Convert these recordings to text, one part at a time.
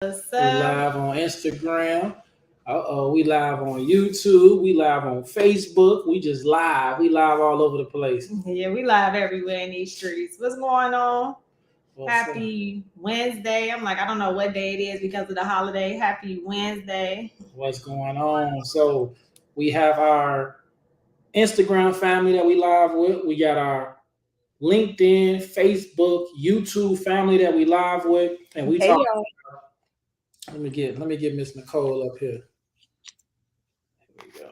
What's We up? live on Instagram. We live on YouTube. We live on Facebook. We just live. We live all over the place. Yeah, we live everywhere in these streets. What's going on? What's up? Happy Wednesday. I'm like, I don't know what day it is because of the holiday. Happy Wednesday. What's going on? So we have our Instagram family that we live with. We got our LinkedIn, Facebook, YouTube family that we live with, and we Hey talk. y'all. Let me get Miss Nicole up here. Here we go.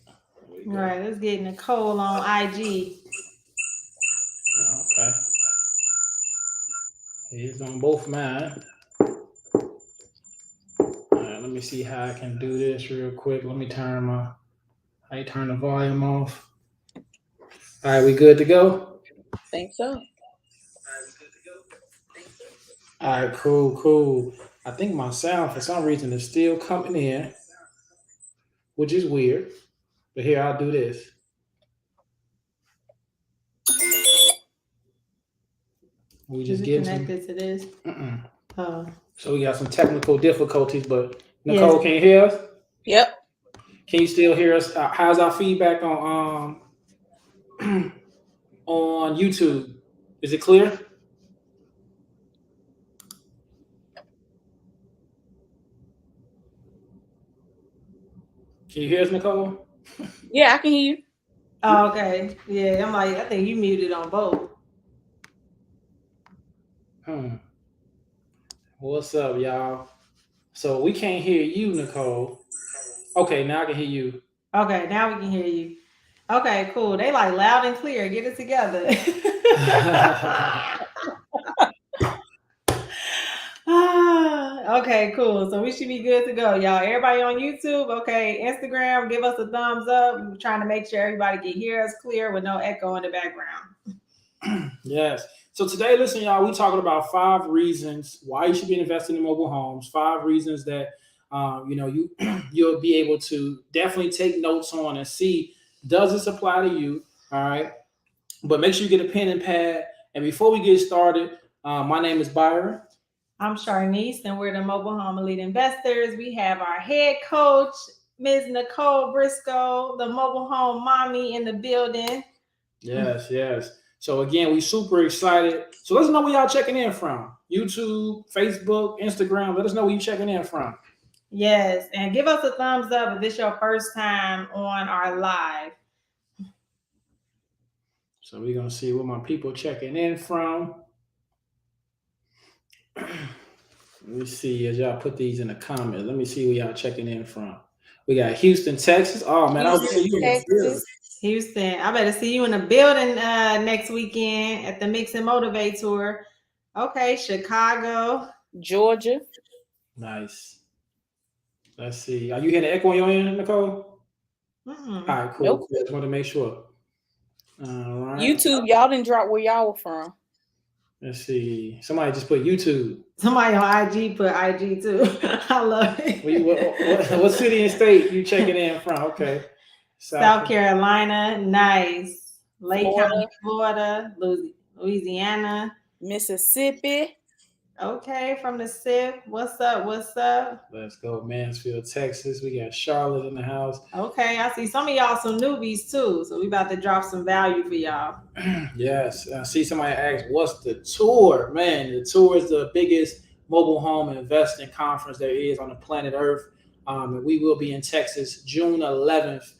There we All go. right, let's get Nicole on IG. Okay. He's on both mine. Let me see how I can do this real quick. Let me turn the volume off. All right, we good to go? Think so. All right, cool. I think my sound for some reason is still coming in, which is weird. But here, I'll do this. We Is just it getting some. connected to this? Oh, So we got some technical difficulties, but yes. Nicole, can you hear us? Yep. Can you still hear us? How's our feedback on on YouTube? Is it clear? Can you hear us, Nicole? Yeah, I can hear you. Oh, okay. Yeah, I'm like, I think you muted on both. What's up, y'all? So we can't hear you, Nicole. Okay, now I can hear you. Okay, now we can hear you. Okay, cool. They like loud and clear. Get it together. Okay, cool. So we should be good to go, y'all. Everybody on YouTube, okay, Instagram, give us a thumbs up. We're trying to make sure everybody can hear us clear with no echo in the background. Yes. So today, listen, y'all, we talking about 5 reasons why you should be investing in mobile homes. 5 reasons that you'll be able to definitely take notes on and see, does this apply to you? All right. But make sure you get a pen and pad. And before we get started, my name is Byron. I'm Sharnice, and we're the Mobile Home Elite Investors. We have our head coach, Ms. Nicole Briscoe, the mobile home mommy in the building. Yes. So again, we super excited. So let us know where y'all checking in from. YouTube, Facebook, Instagram. Let us know where you checking in from. Yes, and give us a thumbs up if this is your first time on our live. So we're gonna see where my people checking in from. Let me see as y'all put these in the comments. Let me see where y'all checking in from. We got Houston, Texas. Oh man, I was see you in the building. Houston, I better see you in the building next weekend at the Mix and Motivate tour. Okay, Chicago, Georgia. Nice. Let's see. Are you hearing the echo on your end, Nicole? All right, cool. Nope. Just want to make sure. All right. YouTube, y'all didn't drop where y'all were from. Let's see. Somebody just put YouTube. Somebody on IG put IG too. I love it. What city and state you checking in from? Okay. South Carolina, nice. Lake Florida. County, Florida, Louisiana, Mississippi. Okay, from the SIP. What's up? Let's go, Mansfield, Texas. We got Charlotte in the house. Okay, I see some of y'all some newbies too, so we about to drop some value for y'all. Yes, I see somebody asked, "What's the tour?" Man, the tour is the biggest mobile home investing conference there is on the planet Earth, and we will be in Texas June 11th.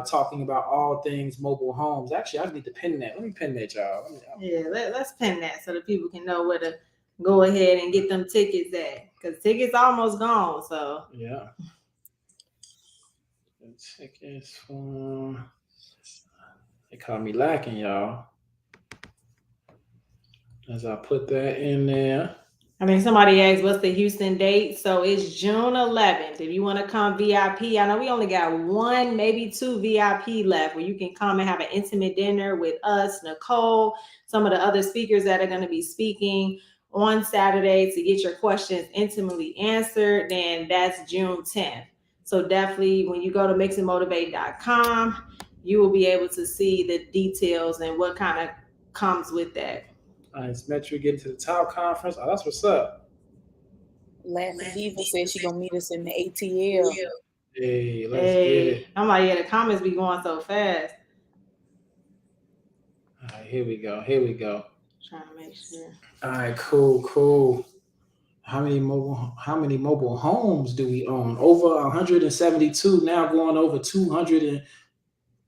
Talking about all things mobile homes. Actually, I need to pin that. Let me pin that, y'all. Yeah, let's pin that so that people can know where to go ahead and get them tickets at, because tickets almost gone. So yeah, the tickets from they call me lacking, y'all. As I put that in there. I mean, somebody asked what's the Houston date. So it's June 11th. If you want to come VIP, I know we only got 1, maybe 2 VIP left where you can come and have an intimate dinner with us, Nicole, some of the other speakers that are going to be speaking on Saturday to get your questions intimately answered. Then that's June 10th. So definitely when you go to mixandmotivate.com, you will be able to see the details and what kind of comes with that. Nice. Metro getting to the top conference. Oh, that's what's up. Laughing Diva said she gonna meet us in the ATL. Hey, let's get it. I'm like, yeah, the comments be going so fast. All right, here we go. Trying to make sure. All right, cool. How many mobile homes do we own? Over 172 now, going over 200 and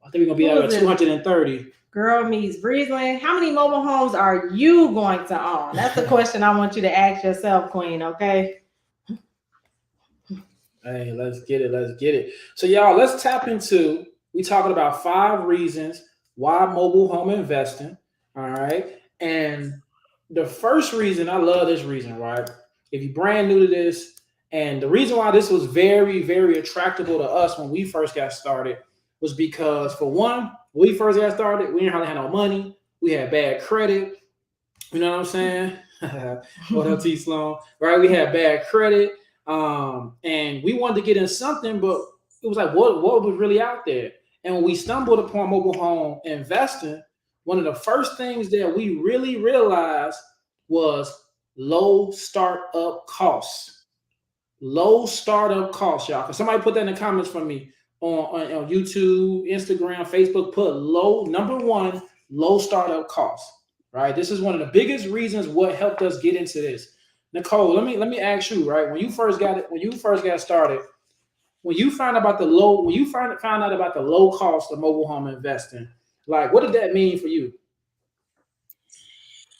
I think we're gonna be at 230. Girl meets Breezeland. How many mobile homes are you going to own? That's the question I want you to ask yourself, Queen. Okay. Hey, let's get it. So y'all, let's tap into. We talking about 5 reasons why mobile home investing. All right, and the first reason, I love this reason, right? If you're brand new to this, and the reason why this was very, very attractive to us when we first got started was because, for one, when we first got started, we didn't hardly have no money. We had bad credit. You know what I'm saying? What up, T Sloan? Right? We had bad credit. And we wanted to get in something, but it was like, what was really out there? And when we stumbled upon mobile home investing, one of the first things that we really realized was low startup costs. Low startup costs, y'all. Can somebody put that in the comments for me on YouTube, Instagram, Facebook? Put number one, low startup costs. Right? This is one of the biggest reasons what helped us get into this. Nicole, let me ask you, right? When you first got started, when you found out about the low cost of mobile home investing, like, what did that mean for you?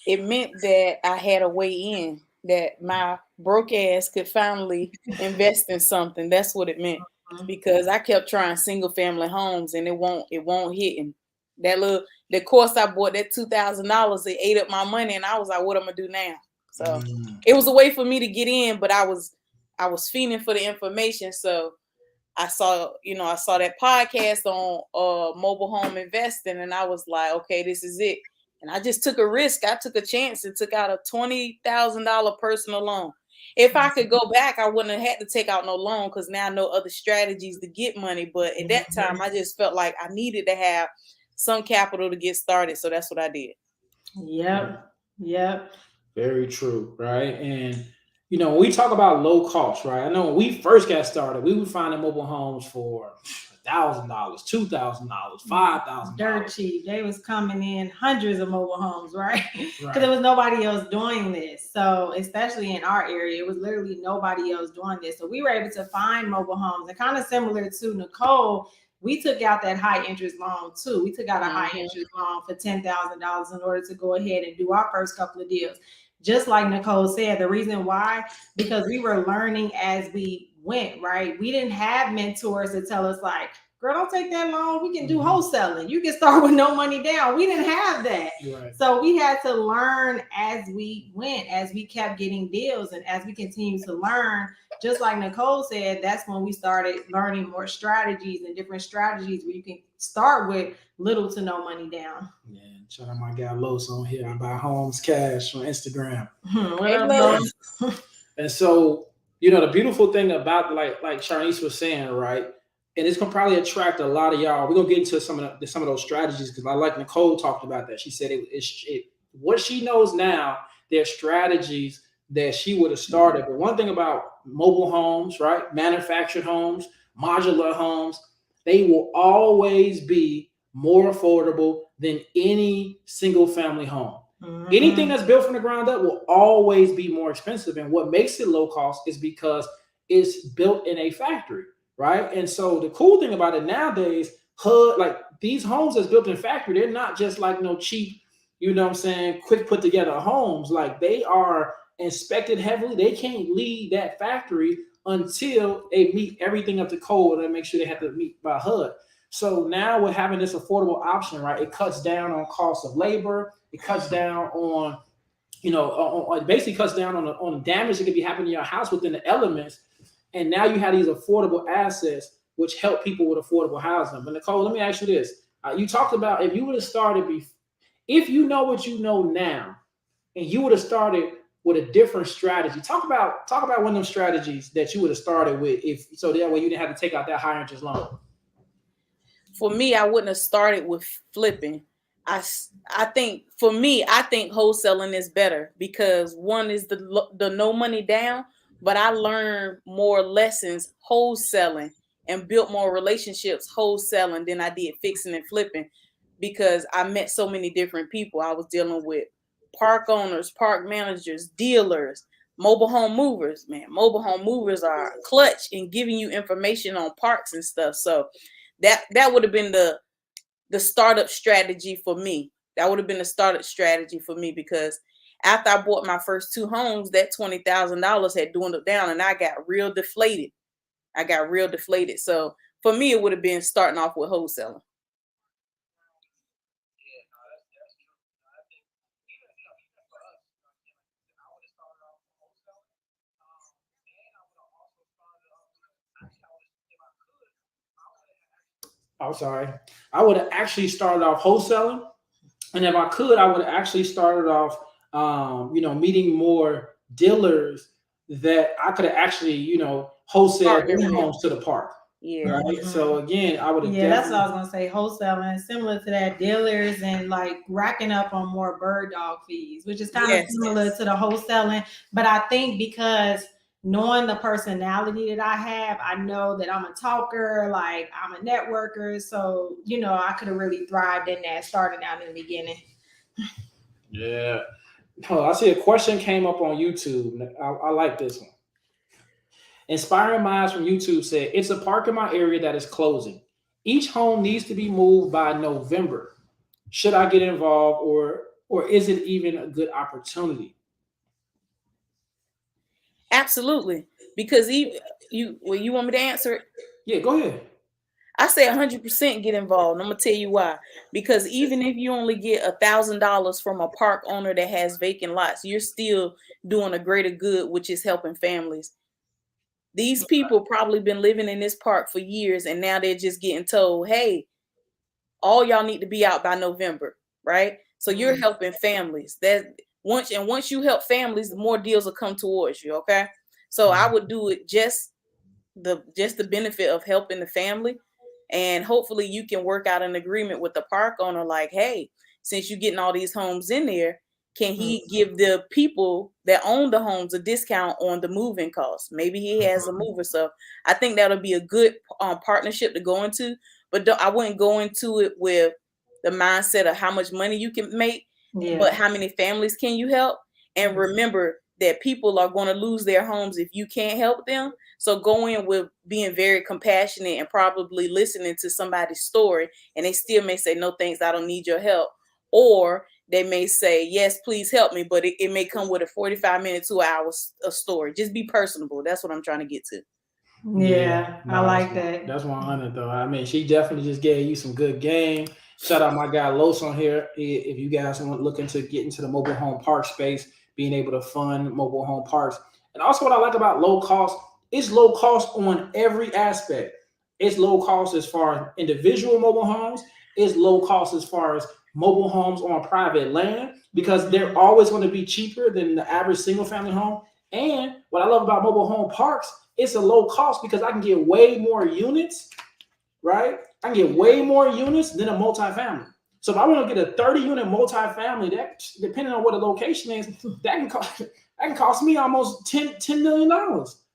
It meant that I had a way in, that my broke ass could finally invest in something. That's what it meant, because I kept trying single family homes and it won't hit. And the course I bought, that $2,000, it ate up my money, and I was like, what am I gonna do now? So it was a way for me to get in, but I was fiending for the information. So I saw that podcast on mobile home investing, and I was like, okay, this is it. And I just took a risk. I took a chance and took out a $20,000 personal loan. If I could go back, I wouldn't have had to take out no loan, because now I know other strategies to get money. But at that time, I just felt like I needed to have some capital to get started. So that's what I did. Yep. Very true, right? And when we talk about low cost, right? I know when we first got started, we would find mobile homes for $1,000, $2,000, $5,000. Dirt cheap. They was coming in hundreds of mobile homes, right? Because there was nobody else doing this. So especially in our area, it was literally nobody else doing this. So we were able to find mobile homes, and kind of similar to Nicole, we took out that high interest loan too. We took out a high interest loan for $10,000 in order to go ahead and do our first couple of deals. Just like Nicole said, the reason why, because we were learning as we went, right? We didn't have mentors to tell us like, girl, don't take that loan. We can do wholesaling. You can start with no money down. We didn't have that. Right. So we had to learn as we went, as we kept getting deals, and as we continue to learn. Just like Nicole said, that's when we started learning more strategies and different strategies where you can start with little to no money down. Yeah, shout out my guy Los on here. I buy homes cash on Instagram. And so, the beautiful thing about like Charnice was saying, right? And it's gonna probably attract a lot of y'all. We're gonna get into some of those strategies, because I like Nicole talked about that. She said what she knows now, there's strategies that she would have started. But one thing about mobile homes, right? Manufactured homes, modular homes, they will always be more affordable than any single family home. Anything that's built from the ground up will always be more expensive. And what makes it low cost is because it's built in a factory, right? And so the cool thing about it nowadays, like these homes that's built in factory, they're not just like no cheap, quick put together homes. Like, they are inspected heavily. They can't leave that factory until they meet everything up to code and make sure they have to meet by HUD. So now we're having this affordable option, right? It cuts down on cost of labor. It cuts down on, it basically cuts down on the damage that could be happening in your house within the elements. And now you have these affordable assets which help people with affordable housing. But Nicole, let me ask you this. You talked about if you would have started if you know what you know now, and you would have started with a different strategy. Talk about one of them strategies that you would have started with, so that way you didn't have to take out that high interest loan. For me, I wouldn't have started with flipping. I think wholesaling is better, because one is the no money down, but I learned more lessons wholesaling and built more relationships wholesaling than I did fixing and flipping, because I met so many different people. I was dealing with park owners, park managers, dealers, mobile home movers. Man, mobile home movers are clutch in giving you information on parks and stuff. So that would have been the startup strategy for me. That would have been the startup strategy for me, because after I bought my first 2 homes, that $20,000 had dwindled down and I got real deflated. So for me, it would have been starting off with wholesaling. I'm sorry. I would have actually started off wholesaling, and if I could, I would have actually started off, meeting more dealers that I could have actually, wholesale Partner their with. homes to the park. Yeah. Right. Mhm. So again, I would have. Yeah, that's what I was gonna say. Wholesaling, similar to that, dealers and like racking up on more bird dog fees, which is kind of Yes. similar to the wholesaling. But I think because knowing the personality that I have, I know that I'm a talker, like I'm a networker. So, I could have really thrived in that starting out in the beginning. Yeah. Oh, I see a question came up on YouTube. I like this one. Inspiring Minds from YouTube said, it's a park in my area that is closing. Each home needs to be moved by November. Should I get involved, or is it even a good opportunity? Absolutely. Because you want me to answer it? Yeah, go ahead. I say 100% get involved. I'm gonna tell you why. Because even if you only get $1,000 from a park owner that has vacant lots, you're still doing a greater good, which is helping families. These people probably been living in this park for years, and now they're just getting told, "Hey, all y'all need to be out by November," right? So you're helping families. Once you help families, more deals will come towards you. Okay, so I would do it just the benefit of helping the family, and hopefully you can work out an agreement with the park owner, like, hey, since you're getting all these homes in there, can he give the people that own the homes a discount on the moving costs? Maybe he has a mover. So I think that'll be a good partnership to go into. But I wouldn't go into it with the mindset of how much money you can make, but how many families can you help? And remember that people are going to lose their homes if you can't help them. So go in with being very compassionate and probably listening to somebody's story, and they still may say, no, thanks, I don't need your help. Or they may say, yes, please help me, but it may come with a 45-minute to an hour story. Just be personable. That's what I'm trying to get to. Yeah, I like that. That's 100 though. I mean, she definitely just gave you some good game. Shout out my guy Los on here. If you guys want looking to get into the mobile home park space, being able to fund mobile home parks. And also what I like about low cost, it's low cost on every aspect. It's low cost as far as individual mobile homes. It's low cost as far as mobile homes on private land, because they're always going to be cheaper than the average single family home. And what I love about mobile home parks, it's a low cost because I can get way more units, right? I can get way more units than a multifamily. So if I want to get a 30-unit multifamily, that, depending on what the location is, that can cost me almost $10 million,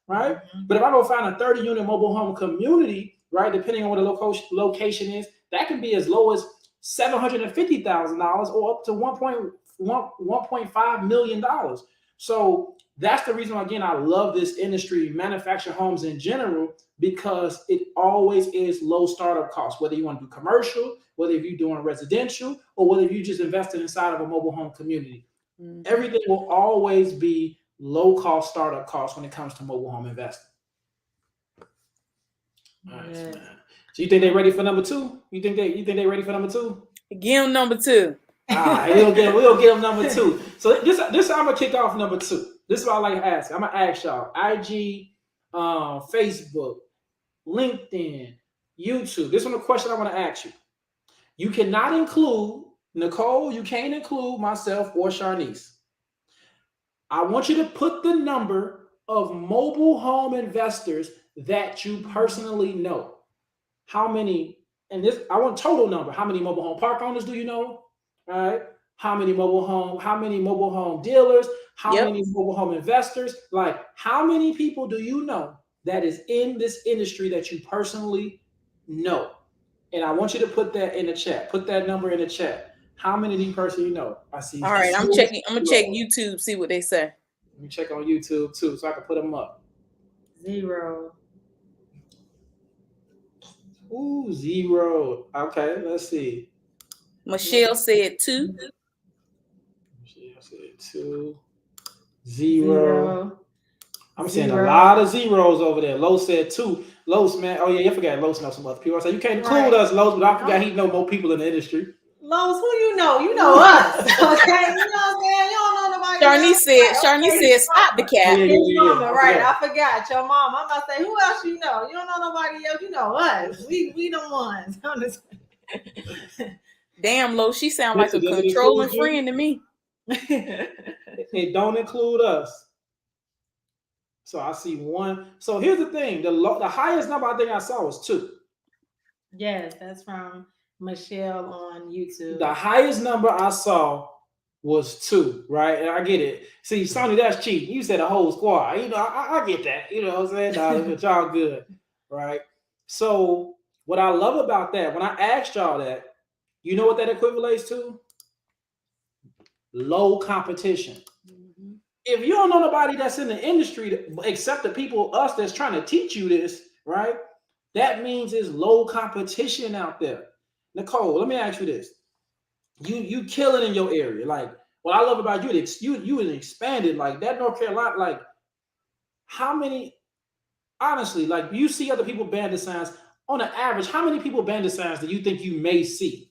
right? But if I go find a 30-unit mobile home community, right, depending on what the location is, that can be as low as $750,000 or up to $1.5 million. So that's the reason, again, I love this industry, manufactured homes in general, because it always is low startup costs, whether you want to do commercial, whether you're doing residential, or whether you just invested inside of a mobile home community. Everything will always be low cost startup costs when it comes to mobile home investing. Nice, man. So you think they're ready for number 2? You think they're ready for number 2? Give them number 2. We'll get them number 2. So this I'm gonna kick off number 2. This is what I like to ask. I'm gonna ask y'all: IG, Facebook, LinkedIn, YouTube. This is a question I want to ask you. You cannot include Nicole. You can't include myself or Sharnice. I want you to put the number of mobile home investors that you personally know. How many? And this, I want total number. How many mobile home park owners do you know? All right. how many mobile home dealers, how Yep. many mobile home investors, like how many people do you know that is in this industry that you personally know? And I want you to put that in the chat. Put that number in the chat. How many of you personally know? I see. All right, I'm checking. I'm gonna check YouTube, see what they say. Let me check on YouTube too, so I can put them up. 0. Ooh, 0. Okay, let's see. Michelle said 2. Michelle said 2. 0. I'm seeing a 0. lot of zeros over there. Los said 2. Los, man. Oh, yeah, you forgot Los knows some other people. I said, you can't include us, Los, but I forgot he know more people in the industry. Los, who you know? You know us. Okay. You know what I'm saying? You don't know nobody. Sharnie said, stop the cap. Yeah. Mama, right. I forgot your mom. I'm about to say, who else you know? You don't know nobody else. You know us. We the ones. Damn, Lo, she sound like a controlling friend to me. It don't include us. So I see 1. So here's the thing: the highest number I think I saw was 2. Yes, that's from Michelle on YouTube. The highest number I saw was 2, right? And I get it. See, Sonny, that's cheating. You said a whole squad. You know, I get that. You know what I'm saying? Nah, but y'all good, right? So what I love about that, when I asked y'all that, you know what that equivalates to? Low competition. Mm-hmm. If you don't know nobody that's in the industry except the people, us that's trying to teach you this, right? That means there's low competition out there. Nicole, let me ask you this. You kill it in your area. Like, what I love about you expanded like that. North Carolina, like how many, honestly, like you see other people bandit signs on an average, how many people bandit signs do you think you may see?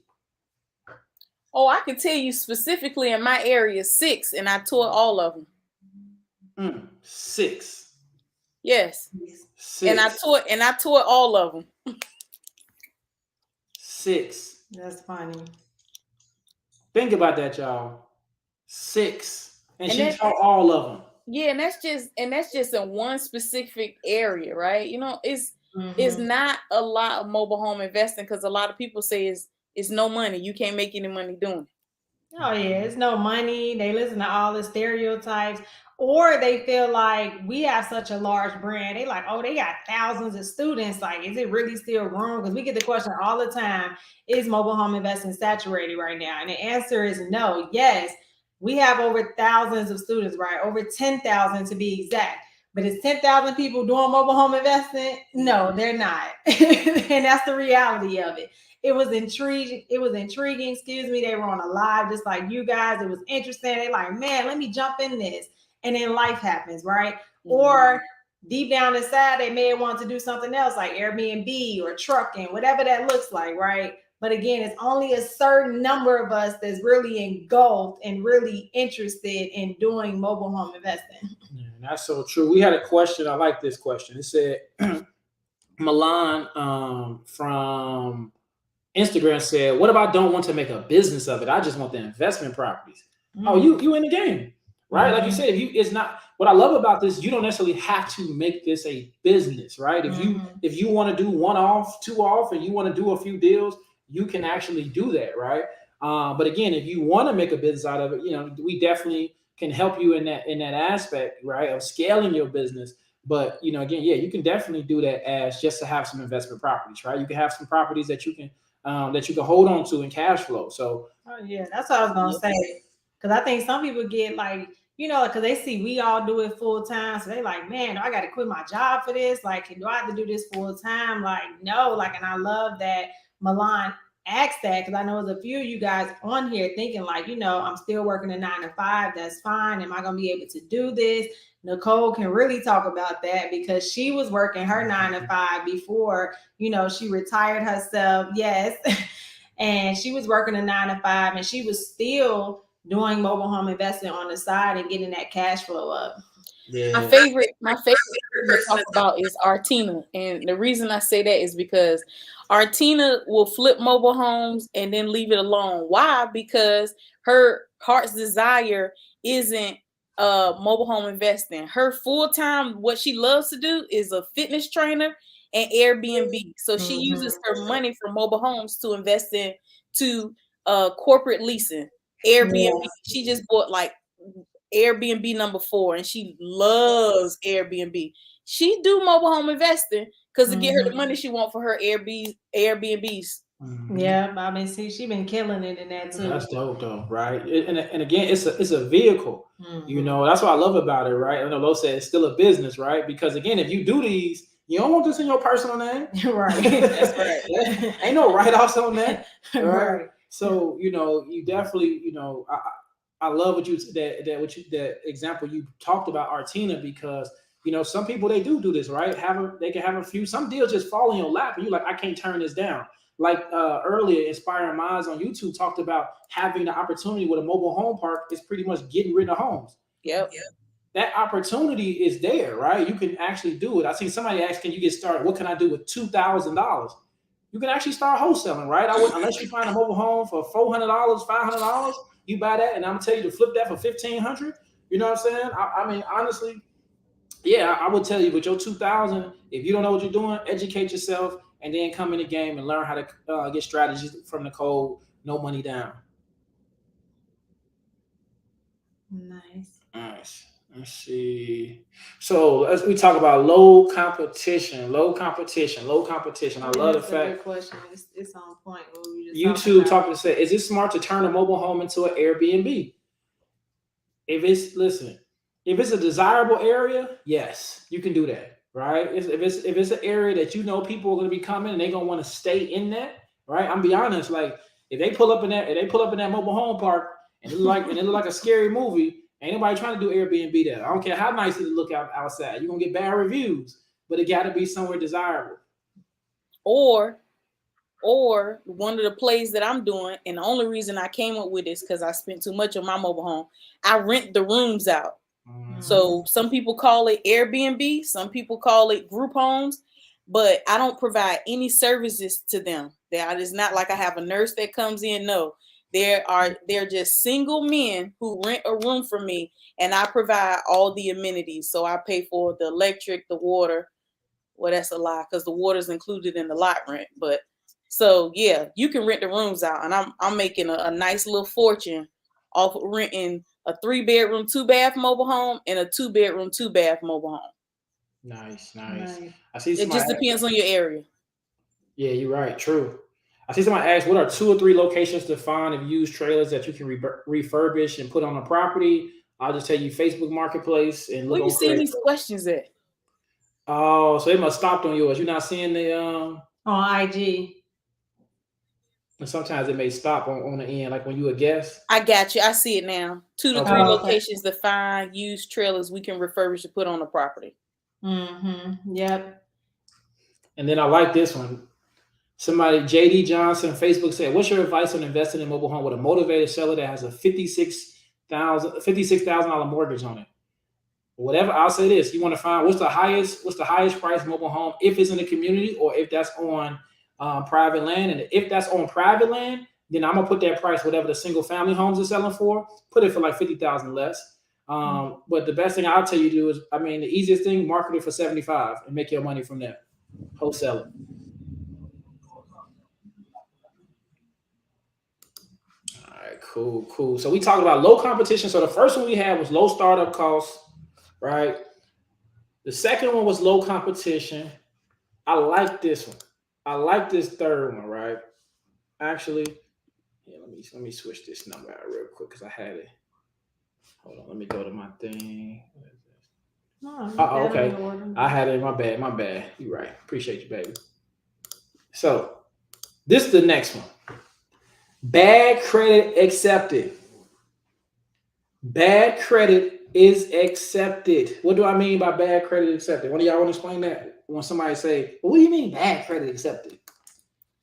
Oh, I can tell you specifically in my area, 6, and I toured all of them. 6. Yes. 6. And I toured all of them. 6. That's funny. Think about that, y'all. 6. And she taught all of them. Yeah, and that's just in one specific area, right? You know, it's not a lot of mobile home investing because a lot of people say it's no money. You can't make any money doing it. Oh yeah, it's no money. They listen to all the stereotypes, or they feel like we have such a large brand. They like, oh, they got thousands of students. Like, is it really still room? Because we get the question all the time: is mobile home investing saturated right now? And the answer is no. Yes, we have over thousands of students, right? Over 10,000 to be exact. But is 10,000 people doing mobile home investing? No, they're not. And that's the reality of it. It was intriguing. Excuse me. They were on a live just like you guys. It was interesting. They like, man, let me jump in this. And then life happens, right? Mm-hmm. Or deep down inside, they may want to do something else like Airbnb or trucking, whatever that looks like, right? But again, it's only a certain number of us that's really engulfed and really interested in doing mobile home investing. Yeah, that's so true. We had a question. I like this question. It said, Milan from Instagram said, what if I don't want to make a business of it? I just want the investment properties. Mm-hmm. Oh, you in the game, right? Mm-hmm. Like you said, it's not, what I love about this, you don't necessarily have to make this a business, right? If you want to do 1 off, 2 off, and you want to do a few deals, you can actually do that, right? But again, if you want to make a business out of it, you know, we definitely can help you in that aspect, right, of scaling your business. But you know, again, yeah, you can definitely do that as just to have some investment properties, right? You can have some properties that you can hold on to in cash flow. So, oh yeah, that's what I was gonna say. Because I think some people get like, you know, because they see we all do it full time, so they like, man, I got to quit my job for this. Like, do I have to do this full time? Like, no. Like, and I love that Milan asked that because I know there's a few of you guys on here thinking like, you know, I'm still working a 9 to 5. That's fine. Am I gonna be able to do this? Nicole can really talk about that because she was working her 9 to 5 before, you know, she retired herself. Yes. And she was working a 9 to 5 and she was still doing mobile home investing on the side and getting that cash flow up. Yeah. My favorite to talk about is Artina. And the reason I say that is because Artina will flip mobile homes and then leave it alone. Why? Because her heart's desire isn't mobile home investing. Her full-time, what she loves to do is a fitness trainer and Airbnb. So she uses her money from mobile homes to invest in corporate leasing. Airbnb. Yes. She just bought like Airbnb number 4, and she loves Airbnb. She do mobile home investing because to get her the money she want for her Airbnbs. Mhm. Yeah, I mean, see, she been killing it in that too. That's dope, though, right? And again, it's a vehicle. You Mhm. know, that's what I love about it, right? I know Lo said it's still a business, right? Because again, if you do these, you don't want this in your personal name. Right. That's right. Ain't no write-offs on that, right? Right. So, you know, you definitely, you know, I love what you that example you talked about, Artina, because you know some people they do this, right? They can have a few, some deals just fall in your lap, and you're like, I can't turn this down. Like earlier, Inspiring Minds on YouTube talked about having the opportunity with a mobile home park is pretty much getting rid of homes. Yep. That opportunity is there, right? You can actually do it. I seen somebody ask, "Can you get started? What can I do with $2,000?" You can actually start wholesaling, right? Unless you find a mobile home for $400, $500, you buy that, and I'm gonna tell you to flip that for $1,500. You know what I'm saying? I mean, honestly, yeah, I would tell you with your 2,000, if you don't know what you're doing, educate yourself, and then come in the game and learn how to get strategies from Nicole. No money down. Nice. Let's see. So as we talk about low competition. I love the That's a fact. good question. It's on point. What we just YouTube talking talking to say, is it smart to turn a mobile home into an Airbnb? If it's a desirable area, yes, you can do that, right? If it's an area that you know people are going to be coming and they're going to want to stay in that, right? I'm be honest, like if they pull up in that mobile home park and it look like a scary movie, ain't nobody trying to do Airbnb there. I don't care how nice it look outside, you're gonna get bad reviews, but it got to be somewhere desirable. Or one of the plays that I'm doing, and the only reason I came up with this because I spent too much on my mobile home. I rent the rooms out. So some people call it Airbnb, some people call it group homes, but I don't provide any services to them. That is not like I have a nurse that comes in. No, they're just single men who rent a room from me, and I provide all the amenities. So I pay for the electric, the water. Well, that's a lie because the water's included in the lot rent. But so yeah, you can rent the rooms out, and I'm making a nice little fortune off of renting a 3-bedroom, 2-bath mobile home and a 2-bedroom, 2-bath mobile home. Nice. Nice. I see. It just depends on your area. Yeah, you're right. True. I see somebody ask, what are 2 or 3 locations to find and use trailers that you can refurbish and put on a property? I'll just tell you Facebook Marketplace and look Where you on seeing these questions at? Oh, so it must stopped on yours. You're not seeing the on IG. And sometimes it may stop on the end, like when you a guest. I got you. I see it now. 2 to 3 locations to find used trailers we can refurbish to put on the property. Yep. And then I like this one. Somebody, JD Johnson, Facebook said, "What's your advice on investing in a mobile home with a motivated seller that has a $56,000 mortgage on it?" Whatever, I'll say this: you want to find what's the highest price mobile home if it's in the community or if that's on private land. And if that's on private land, then I'm gonna put that price whatever the single family homes are selling for. Put it for like 50,000 less. But the best thing I'll tell you to do is, I mean, the easiest thing, market it for 75 and make your money from there. Wholesale it. All right, cool. So we talked about low competition. So the first one we had was low startup costs, right? The second one was low competition. I like this one. I like this third one, right? Actually, yeah, let me switch this number out real quick because I had it. Hold on, let me go to my thing. Okay. I had it. My bad. You're right. Appreciate you, baby. So this is the next one. Bad credit accepted. Bad credit is accepted. What do I mean by bad credit accepted? One of y'all want to explain that? When somebody say, well, "What do you mean bad credit accepted?"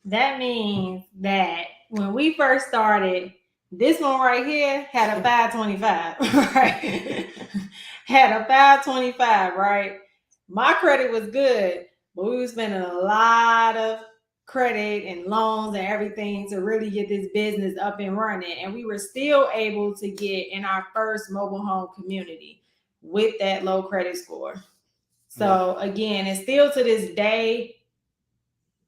That means that when we first started, this one right here had a 525, right? Had a 525, right? My credit was good, but we were spending a lot of credit and loans and everything to really get this business up and running. And we were still able to get in our first mobile home community with that low credit score. So again, and still to this day,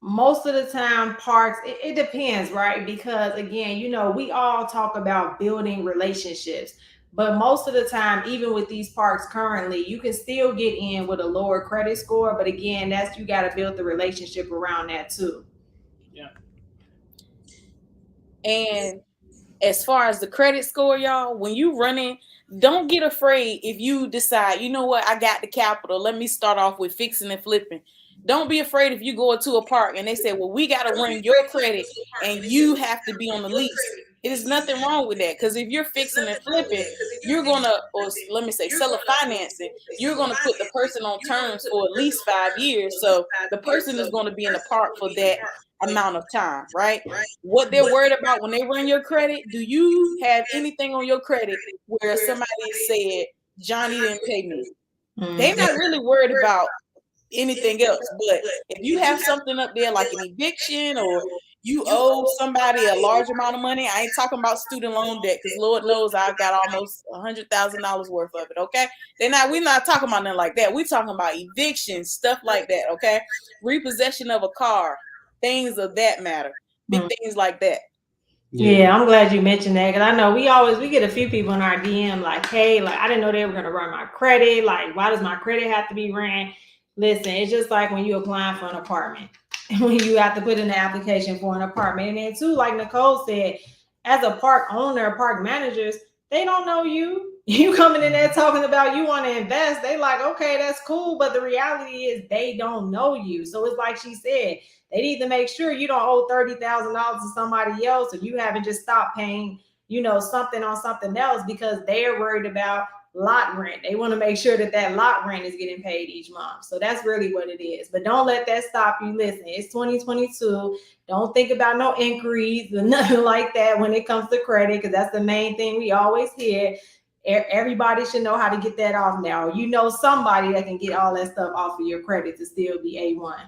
most of the time parks, it depends, right? Because again, we all talk about building relationships, but most of the time, even with these parks currently, you can still get in with a lower credit score. But again, that's, you got to build the relationship around that too. Yeah. And as far as the credit score, y'all, when you running, don't get afraid if you decide, you know what, I got the capital. Let me start off with fixing and flipping. Don't be afraid if you go into a park and they say, well, we got to run your credit and you have to be on the lease. There's nothing wrong with that, because if you're fixing and flipping, you're going to, or let me say, seller financing, you're going to put the person on terms for at least 5 years. So the person is going to be in the park for that amount of time, right? What they're worried about when they run your credit, do you have anything on your credit where somebody said, Johnny didn't pay me? They're not really worried about anything else. But if you have something up there like an eviction, or you owe somebody a large amount of money, I ain't talking about student loan debt, because Lord knows I've got almost $100,000 worth of it. Okay, we're not talking about nothing like that. We're talking about eviction, stuff like that. Okay, repossession of a car, things of that matter, big things like that. Yeah, I'm glad you mentioned that, because I know we get a few people in our DM like, hey, like, I didn't know they were going to run my credit. Like, why does my credit have to be ran? Listen, it's just like when you're applying for an apartment, when you have to put in the application for an apartment. And then too, like Nicole said, as a park owner, park managers, they don't know you. You coming in there talking about you want to invest. They like, okay, that's cool. But the reality is they don't know you. So it's like she said, they need to make sure you don't owe $30,000 to somebody else, or you haven't just stopped paying, something on something else, because they're worried about lot rent. They want to make sure that lot rent is getting paid each month. So that's really what it is. But don't let that stop you. Listen, it's 2022. Don't think about no inquiries or nothing like that when it comes to credit, because that's the main thing we always hear. Everybody should know how to get that off now. Somebody that can get all that stuff off of your credit to still be A1.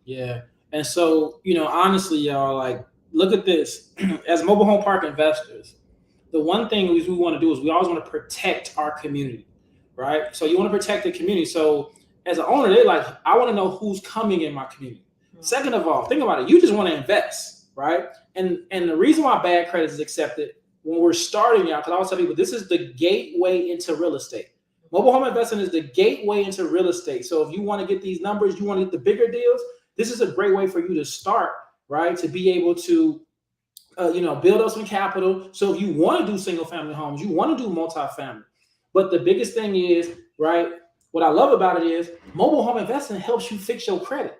Yeah. And so, honestly, y'all, like, look at this. As mobile home park investors, the one thing we want to do is we always want to protect our community, right? So you want to protect the community. So as an owner, they're like, I want to know who's coming in my community. Mm-hmm. Second of all, think about it. You just want to invest, right? And the reason why bad credit is accepted when we're starting out, because I always tell people, this is the gateway into real estate. Mobile home investing is the gateway into real estate. So if you want to get these numbers, you want to get the bigger deals, this is a great way for you to start, right? To be able to, build up some capital. So if you want to do single family homes, you want to do multifamily. But the biggest thing is, right, what I love about it is mobile home investing helps you fix your credit.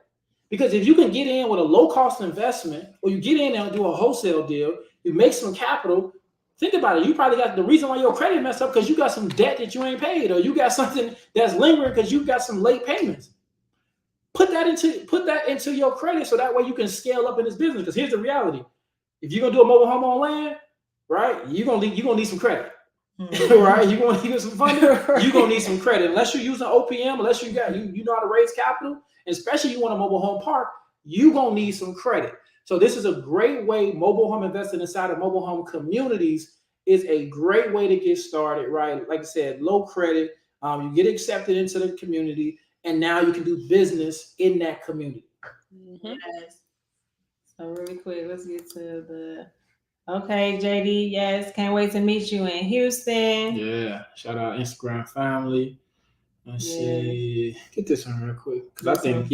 Because if you can get in with a low cost investment, or you get in there and do a wholesale deal, you make some capital. Think about it. You probably got the reason why your credit messed up because you got some debt that you ain't paid, or you got something that's lingering because you got some late payments. Put that into your credit, so that way you can scale up in this business. Because here's the reality: if you're gonna do a mobile home on land, right, you're gonna need some credit, right? You're gonna need some funding. You're gonna need some credit, unless you're using OPM, unless you know how to raise capital, and especially you want a mobile home park, you're gonna need some credit. So this is a great way. Mobile home investing inside of mobile home communities is a great way to get started, right? Like I said, low credit, you get accepted into the community, and now you can do business in that community. Mm-hmm. Yes. So really quick, let's get to okay, JD. Yes, can't wait to meet you in Houston. Yeah, shout out Instagram family. Let's see. Get this one real quick, because I think,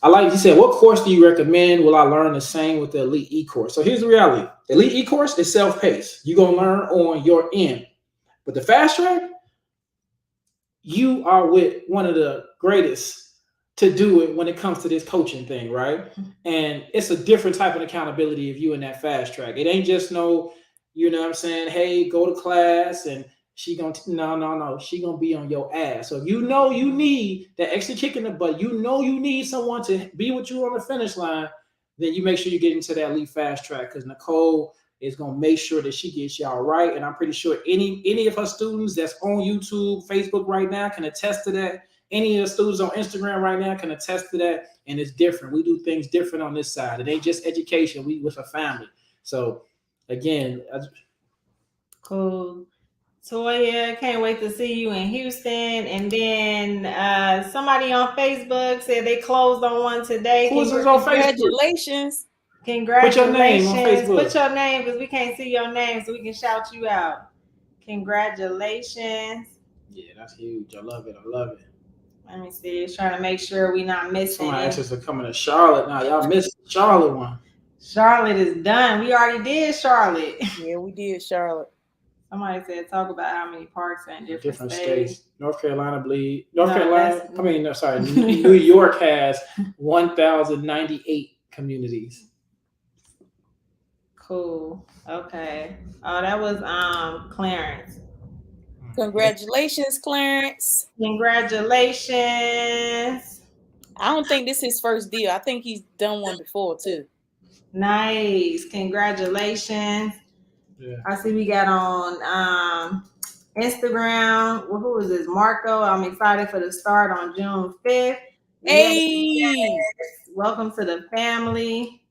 I like you said. What course do you recommend? Will I learn the same with the Elite E-course? So here's the reality: the Elite E-course is self-paced. You're gonna learn on your end, but the fast track, you are with one of the greatest to do it when it comes to this coaching thing, right? And it's a different type of accountability if you in that fast track. It ain't just no, what I'm saying, hey, go to class and she gonna no. She gonna be on your ass. So you need that extra kick in the butt. You need someone to be with you on the finish line. Then you make sure you get into that Elite fast track, because Nicole is gonna make sure that she gets y'all right. And I'm pretty sure any of her students that's on YouTube, Facebook right now can attest to that. Any of the students on Instagram right now can attest to that. And it's different. We do things different on this side. It ain't just education. We with a family. So again, cool. Toya, can't wait to see you in Houston. And then somebody on Facebook said they closed on one today. Who is this on Facebook? Congratulations. Put your name on Congratulations. Facebook. Put your name because we can't see your name so we can shout you out. Congratulations. Yeah, that's huge. I love it. I love it. Let me see. It's trying to make sure we're not missing Somebody it. asked us to come to Charlotte now. Y'all missed the Charlotte one. Charlotte is done. We already did Charlotte. Yeah, we did Charlotte. Somebody said talk about how many parks are in different states. North Carolina that's- New York has 1,098 communities. Cool. Okay. Oh, that was Clarence. Congratulations, Clarence. Congratulations. I don't think this is his first deal. I think he's done one before too. Nice. Congratulations. Yeah. I see we got on Instagram. Well, who is this? Marco. I'm excited for the start on June 5th. Hey. Yes. Welcome to the family.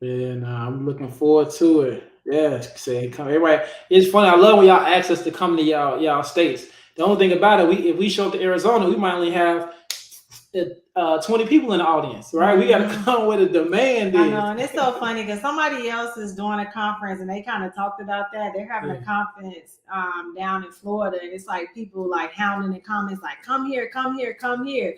Yeah, I'm looking forward to it. Yeah, say come everybody. It's funny. I love when y'all ask us to come to y'all states. The only thing about it, if we show up to Arizona, we might only have 20 people in the audience, right? We got to come with a demand. I know, and it's so funny because somebody else is doing a conference and they kind of talked about that. They're having a conference down in Florida, and it's like people like hounding in comments like, come here, come here, come here.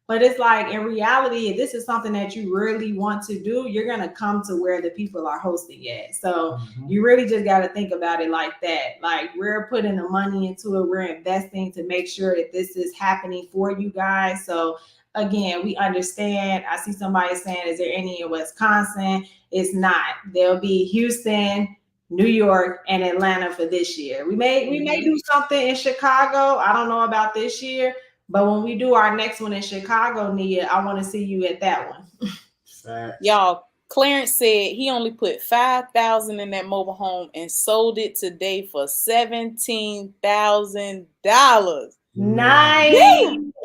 But it's like, in reality, if this is something that you really want to do, you're going to come to where the people are hosting it. So you really just got to think about it like that. Like, we're putting the money into it. We're investing to make sure that this is happening for you guys. So again, we understand. I see somebody saying, is there any in Wisconsin? It's not. There'll be Houston, New York, and Atlanta for this year. We may do something in Chicago. I don't know about this year. But when we do our next one in Chicago, Nia, I want to see you at that one. Y'all, Clarence said he only put $5,000 in that mobile home and sold it today for $17,000. Nice.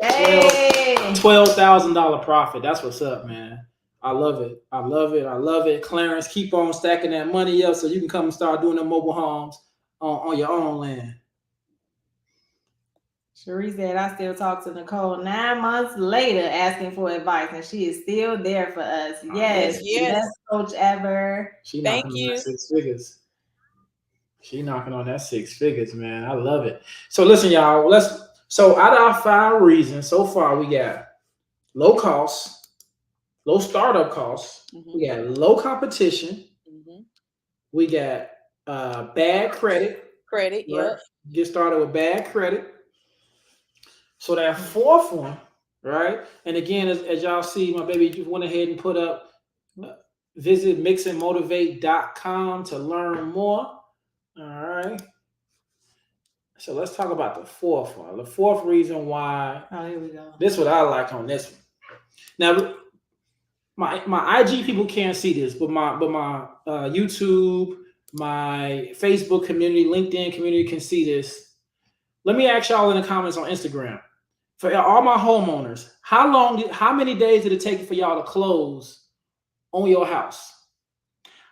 Hey. $12,000 profit. That's what's up, man. I love it. I love it. I love it. Clarence, keep on stacking that money up so you can come and start doing the mobile homes on your own land. Cherie said, I still talk to Nicole 9 months later asking for advice, and she is still there for us. Yes. Best coach ever. Thank you. On 6 figures. She knocking on that 6 figures, man. I love it. So listen, y'all. So out of our 5 reasons so far, we got low costs, low startup costs. We got low competition. We got bad credit. Right? Get started with bad credit. So that 4th one, right? And again, as y'all see, my baby just went ahead and put up, visit mixandmotivate.com to learn more. All right. So let's talk about the 4th one. The 4th reason why. Oh, here we go. This is what I like on this one. Now, my IG people can't see this, but my YouTube, my Facebook community, LinkedIn community can see this. Let me ask y'all in the comments on Instagram. For all my homeowners, how many days did it take for y'all to close on your house?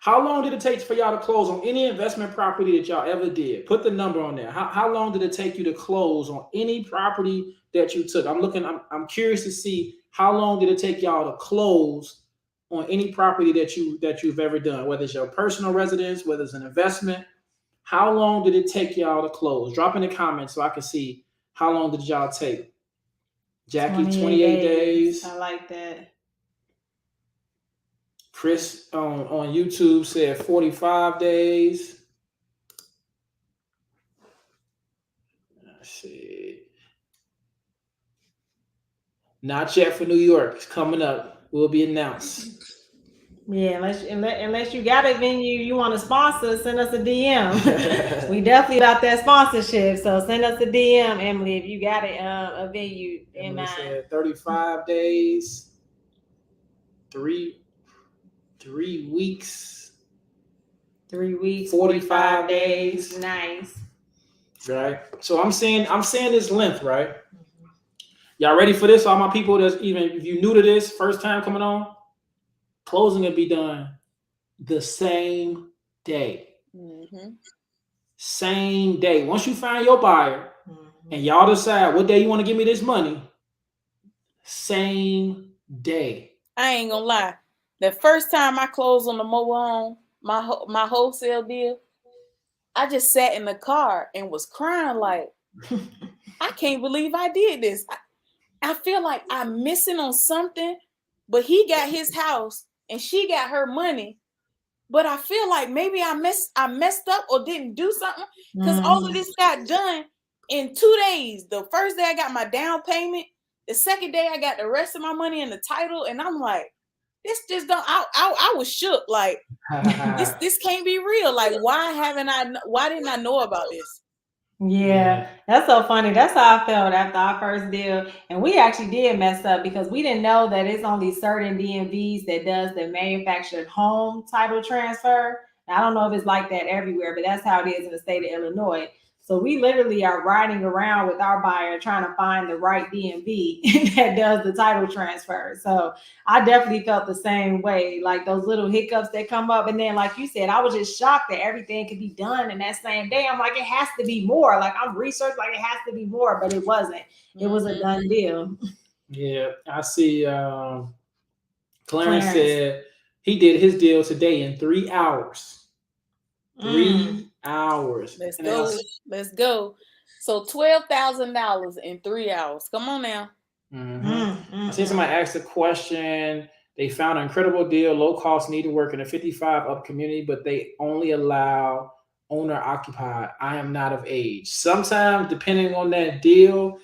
How long did it take for y'all to close on any investment property that y'all ever did? Put the number on there. How long did it take you to close on any property that you took? I'm curious to see how long did it take y'all to close on any property that you've ever done, whether it's your personal residence, whether it's an investment. How long did it take y'all to close? Drop in the comments so I can see how long did y'all take. Jackie, 28 days. I like that. Chris on YouTube said 45 days. Let's see. Not yet for New York. It's coming up. Will be announced. Yeah, unless you got a venue you want to sponsor, send us a DM. We definitely got that sponsorship, so send us a DM, Emily, if you got a venue in mind. Said 35 days, 3 weeks. 3 weeks, 45 days. Nice. Right. So I'm saying this length, right? Y'all ready for this? All my people that's even if you new to this, first time coming on. Closing will be done the same day. Mm-hmm. Same day. Once you find your buyer and Mhm. y'all decide what day you want to give me this money, same day. I ain't gonna lie. The first time I closed on the mobile home, my wholesale deal, I just sat in the car and was crying like, I can't believe I did this. I feel like I'm missing on something, but he got his house and she got her money. But I feel like maybe I messed up or didn't do something because all of Mhm. this got done in 2 days. The first day I got my down payment. The second day I got the rest of my money in the title, and I'm like, this just don't. I was shook. Like this can't be real. Like why didn't I know about this? Yeah, that's so funny. That's how I felt after our first deal. And we actually did mess up because we didn't know that it's only certain DMVs that does the manufactured home title transfer. I don't know if it's like that everywhere, but that's how it is in the state of Illinois. So we literally are riding around with our buyer trying to find the right DMV that does the title transfer. So I definitely felt the same way, like those little hiccups that come up. And then, like you said, I was just shocked that everything could be done in that same day. I'm like, it has to be more. Like, I'm researched, like, it has to be more, but it wasn't. It was a done deal. Yeah, I see. Clarence Clarence. said he did his deal today in 3 hours. 3 Mm. hours. Let's And then go. Let's go. So $12,000 in 3 hours. Come on now. I see somebody asked a question. They found an incredible deal, low cost, needed work in a 55 up community, but they only allow owner occupied. I am not of age. Sometimes, depending on that deal,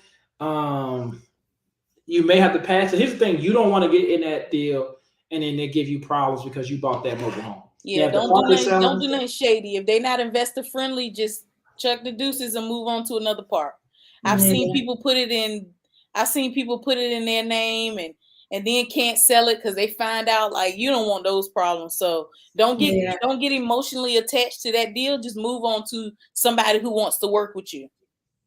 you may have to pass it. Here's the thing: you don't want to get in that deal, and then they give you problems because you bought that mobile home. Yeah, the don't park do is nothing. Don't selling. do nothing shady. If they're not investor friendly, just chuck the deuces and move on to another park. I've seen people put it in. I've seen people put it in their name and then can't sell it because they find out like you don't want those problems. So don't get emotionally attached to that deal. Just move on to somebody who wants to work with you.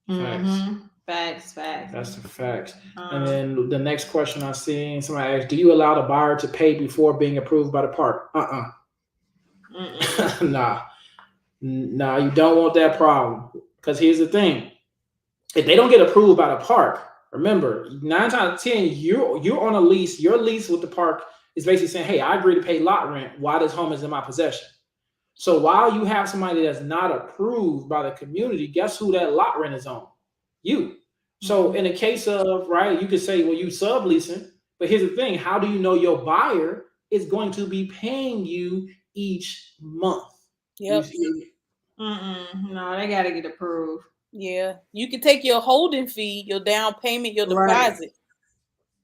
Facts. That's the facts. And then the next question I seen, somebody asked, do you allow the buyer to pay before being approved by the park? Nah, you don't want that problem. Because here's the thing. If they don't get approved by the park, remember, 9 times out of 10, you're on a lease. Your lease with the park is basically saying, hey, I agree to pay lot rent while this home is in my possession. So while you have somebody that's not approved by the community, guess who that lot rent is on? You. So in the case of, right, you could say, well, you subleasing, but here's the thing. How do you know your buyer is going to be paying you each month? Yep. No, they got to get approved. Yeah. You can take your holding fee, your down payment, your deposit,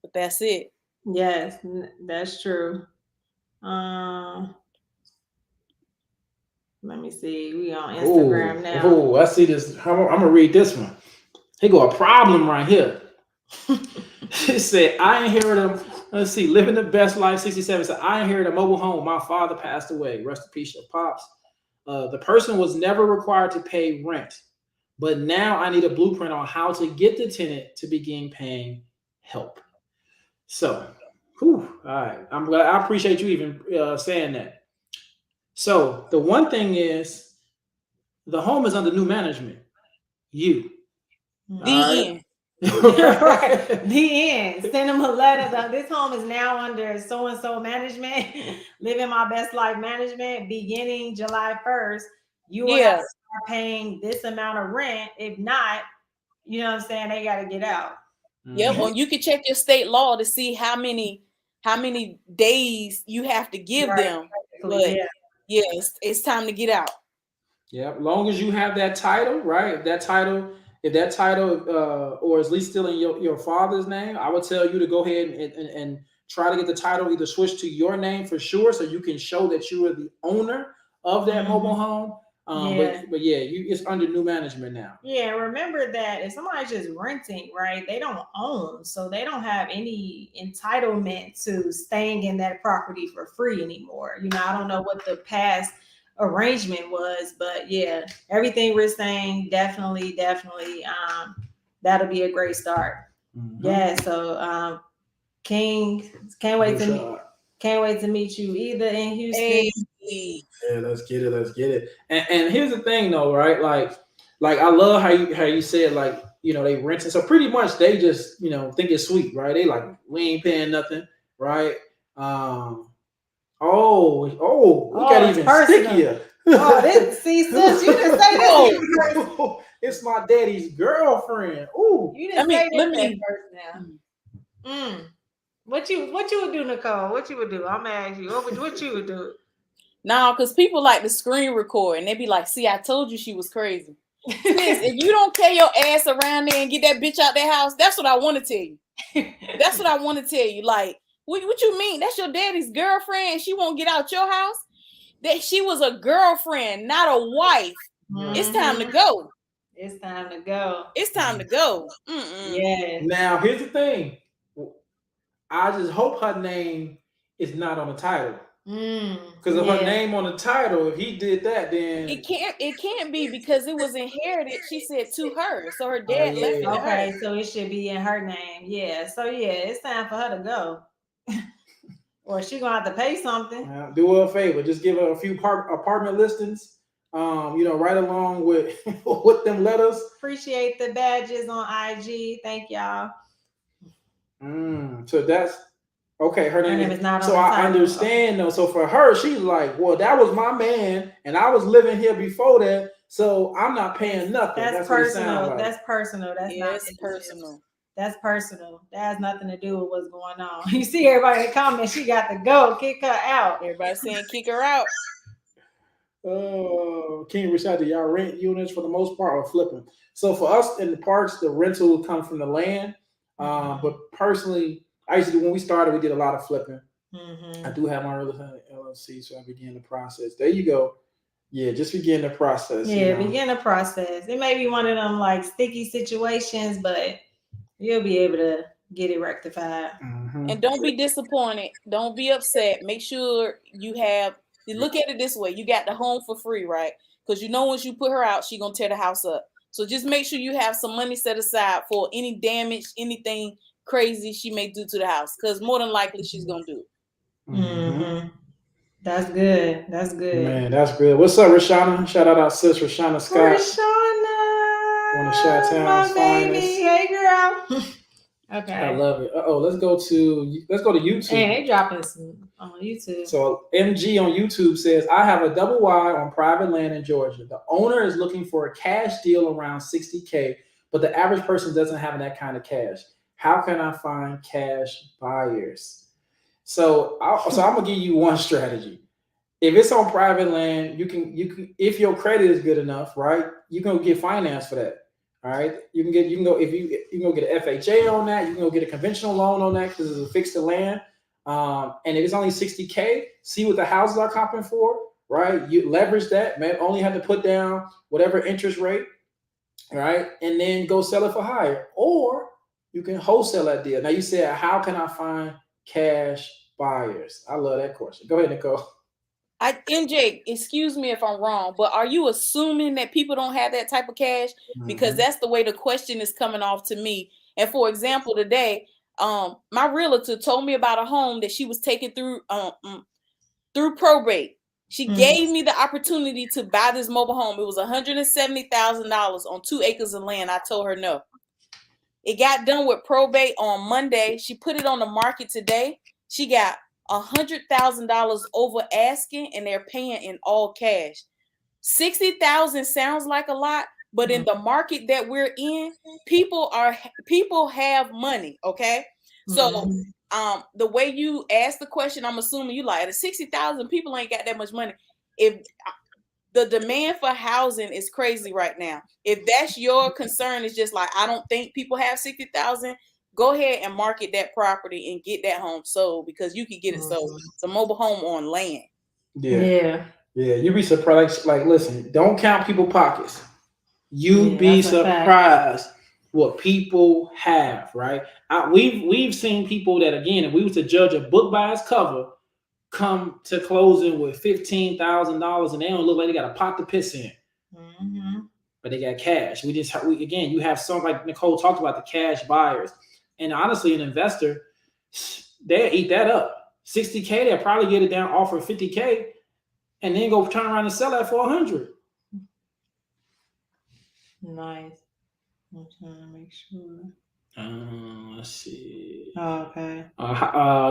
but that's it. Yes, that's true. Let me see. We on Instagram now. Oh, I see this. I'm gonna read this one. Here go a problem right here. It said, I inherited, let's see, living the best life, 67. So I inherited a mobile home. My father passed away. Rest in peace, your pops. The person was never required to pay rent, but now I need a blueprint on how to get the tenant to begin paying help. So, all right. I'm glad. I appreciate you even saying that. So the one thing is, the home is under new management. You. The end. Right. The end. Send them a letter. This home is now under so and so management. Living my best life management. Beginning July 1st, you will have to start paying this amount of rent. If not, you know what I'm saying, they got to get out. Yep. Or you can check your state law to see how many days you have to give them. But yes, it's time to get out. Yeah, as long as you have that title, right? If that title or is at least still in your father's name, I would tell you to go ahead and try to get the title either switched to your name for sure, so you can show that you are the owner of that mobile home. But yeah, it's under new management now. Yeah, remember that if somebody's just renting, right, they don't own, so they don't have any entitlement to staying in that property for free anymore. You know, I don't know what the past arrangement was, but yeah, everything we're saying definitely that'll be a great start. Yeah, so King, can't wait to meet you either in Houston. Yeah, let's get it. Let's get it. And here's the thing, though, right? Like I love how you said like they renting. So pretty much they just think it's sweet, right? They like we ain't paying nothing, right? We got even stickier. See, sis, you didn't say that. It's my daddy's girlfriend. Ooh, You didn't say that first now. What you would do, Nicole? What you would do? I'm gonna ask you. What you would do? No, because people like to screen record and they be like, "See, I told you she was crazy." Sis, if you don't carry your ass around there and get that bitch out their house, that's what I want to tell you. That's what I want to tell you. Like, what you mean? That's your daddy's girlfriend. She won't get out your house. That she was a girlfriend, not a wife. Mm-hmm. It's time to go. It's time to go. It's time to go. Yeah. Now here's the thing. I just hope her name is not on the title. Because if her name on the title, if he did that, then it can't be because it was inherited. She said to her, so her dad left it. Okay, so it should be in her name. Yeah. So it's time for her to go. Or she gonna have to pay something. Do her a favor. Just give her a few apartment listings. Right along with them letters. Appreciate the badges on IG. Thank y'all. So that's okay. Her name is not. So I understand though. So for her, she's like, well, that was my man, and I was living here before that, so I'm not paying nothing. That's personal. Like. That's personal. That's not personal. That's personal. That has nothing to do with what's going on. You see everybody in the comments, she got to go. Kick her out. Everybody saying kick her out. Oh, King Rashad, do y'all rent units for the most part or flipping? So for us in the parks, the rental will come from the land. But personally, I used to do when we started, we did a lot of flipping. I do have my real estate LLC, so I began the process. There you go. Yeah, just begin the process. Yeah, begin the process. It may be one of them like sticky situations, but you'll be able to get it rectified. And don't be disappointed. Don't be upset. Make sure you look at it this way. You got the home for free, right? Because once you put her out, she's going to tear the house up. So just make sure you have some money set aside for any damage, anything crazy she may do to the house. Because more than likely she's going to do it. That's good. That's good. Man, that's good. What's up, Rashana? Shout out our sis, Rashana Scott. Rashana. One of Chi-Town's finest. Hey, girl. Okay. I love it. Let's go to YouTube. Hey, they dropping some on YouTube. So MG on YouTube says, I have a double wide on private land in Georgia. The owner is looking for a cash deal around $60K, but the average person doesn't have that kind of cash. How can I find cash buyers? So I'm gonna give you one strategy. If it's on private land, you can if your credit is good enough, right? You can get finance for that. All right, you can go get an FHA on that. You can go get a conventional loan on that because it's a fixed to land. And if it's only $60K, see what the houses are comping for, right? You leverage that, man. Only have to put down whatever interest rate, right? And then go sell it for higher, or you can wholesale that deal. Now you said, how can I find cash buyers? I love that question. Go ahead, Nicole. NJ, excuse me if I'm wrong, but are you assuming that people don't have that type of cash? Because that's the way the question is coming off to me. And for example, today, my realtor told me about a home that she was taking through probate. She gave me the opportunity to buy this mobile home. It was $170,000 on 2 acres of land. I told her no. It got done with probate on Monday. She put it on the market today. She got $100,000 over asking, and they're paying in all cash. $60,000 sounds like a lot, but in the market that we're in, people have money. Okay, so the way you ask the question, I'm assuming you like, at 60,000 people ain't got that much money. If the demand for housing is crazy right now, if that's your concern, it's just like I don't think people have 60,000. Go ahead and market that property and get that home sold because you can get it sold. It's a mobile home on land. Yeah. You'd be surprised. Like, listen, don't count people's pockets. You'd be surprised what people have, right? We've seen people that, again, if we were to judge a book by its cover, come to closing with $15,000 and they don't look like they got a pot to piss in. But they got cash. Again, you have some, like Nicole talked about, the cash buyers. And honestly, an investor, they'll eat that up. $60K, they'll probably get it down, offer $50K. and then go turn around and sell that for $100. Nice. I'm trying to make sure. Let's see. Oh, okay.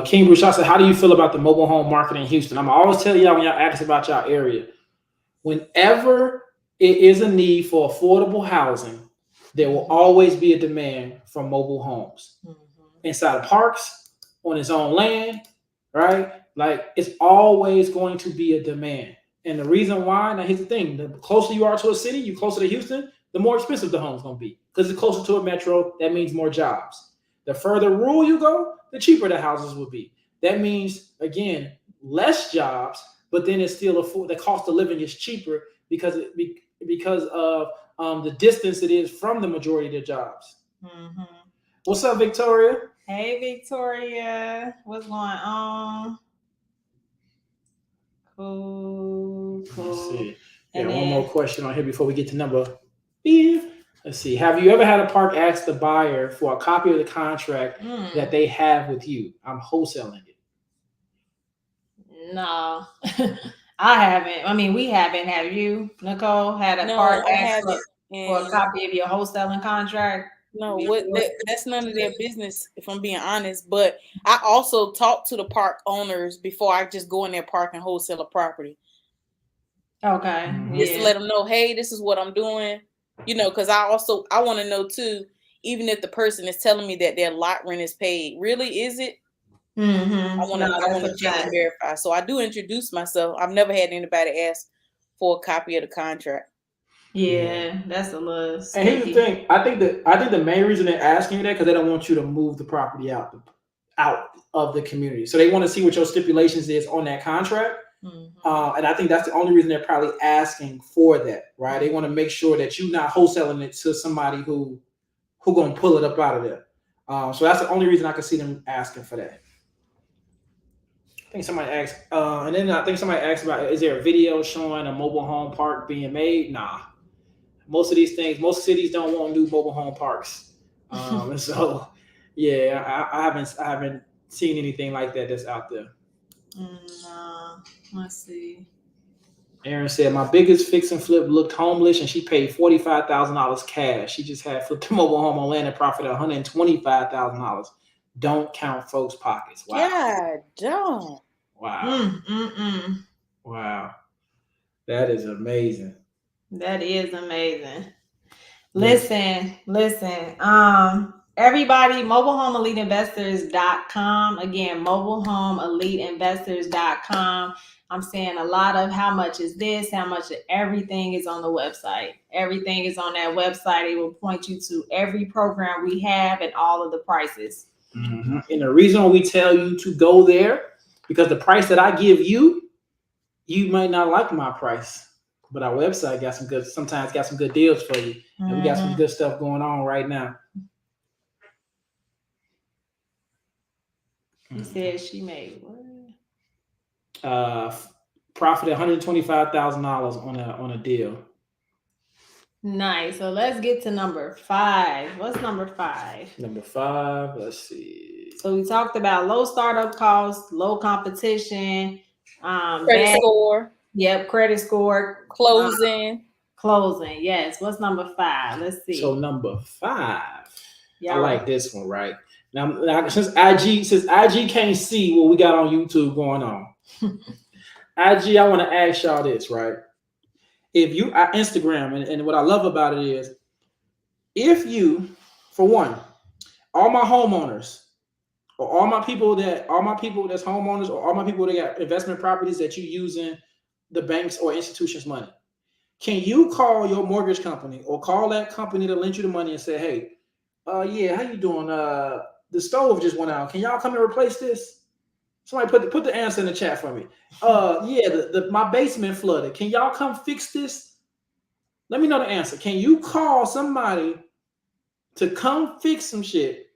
King Bruce said, how do you feel about the mobile home market in Houston? I'm always tell y'all when y'all ask about y'all area, whenever it is a need for affordable housing, there will always be a demand for mobile homes inside of parks, on its own land, right? Like it's always going to be a demand. And the reason why, now here's the thing, the closer you are to a city, you closer to Houston, the more expensive the home's going to be. Because it's closer to a metro, that means more jobs. The further rural you go, the cheaper the houses will be. That means, again, less jobs, but then it's still the cost of living is cheaper because of the distance it is from the majority of the jobs. Mm-hmm. What's up, Victoria? Hey, Victoria. What's going on? Cool. Let's see. And one more question on here before we get to number 5. Let's see. Have you ever had a park ask the buyer for a copy of the contract that they have with you? I'm wholesaling it. No, I haven't. I mean, we haven't. Have you, Nicole, had a park ask for a copy of your wholesaling contract? No, that's none of their business, if I'm being honest. But I also talk to the park owners before I just go in their park and wholesale a property. Okay. Just to let them know, hey, this is what I'm doing. Because I want to know too, even if the person is telling me that their lot rent is paid, really is it? Mm-hmm. I want to check and verify. So I do introduce myself. I've never had anybody ask for a copy of the contract. Yeah, that's a little sneaky. And here's the thing. I think the main reason they're asking you that because they don't want you to move the property out of the community. So they want to see what your stipulations is on that contract. Mm-hmm. And I think that's the only reason they're probably asking for that, right? They want to make sure that you're not wholesaling it to somebody who gonna pull it up out of there. So that's the only reason I can see them asking for that. I think somebody asked, and then I think somebody asked about, is there a video showing a mobile home park being made? Nah. Most of these things, most cities don't want new mobile home parks. So yeah, I haven't seen anything like that that's out there. No, let's see. Aaron said, my biggest fix and flip looked homeless and she paid $45,000 cash. She just had flipped a mobile home on land and profited $125,000. Don't count folks' pockets. Wow. Yeah, don't. Wow. Wow. That is amazing. That is amazing. Listen. Everybody, mobilehomeeliteinvestors.com. Again, mobilehomeeliteinvestors.com. I'm saying a lot of how much is this, how much of everything is on the website. Everything is on that website. It will point you to every program we have and all of the prices. Mm-hmm. And the reason we tell you to go there, because the price that I give you, you might not like my price. But our website sometimes got some good deals for you. And we got some good stuff going on right now. He said she made what? Profited $125,000 on a deal. Nice. So let's get to number 5. What's number 5? Number 5, let's see. So we talked about low startup costs, low competition, credit score. Yep, credit score. Closing. Yes. What's number 5? Let's see. So number 5. I like this one, right? Now since IG can't see what we got on YouTube going on. IG, I want to ask y'all this, right? If you Instagram, and what I love about it is, if you, for one, all my homeowners, or all my people that's homeowners, or all my people that got investment properties that you using the banks or institutions' money, can you call your mortgage company or call that company to lend you the money and say, hey, yeah, how you doing? The stove just went out. Can y'all come and replace this? Somebody put the answer in the chat for me. Yeah, my basement flooded. Can y'all come fix this? Let me know the answer. Can you call somebody to come fix some shit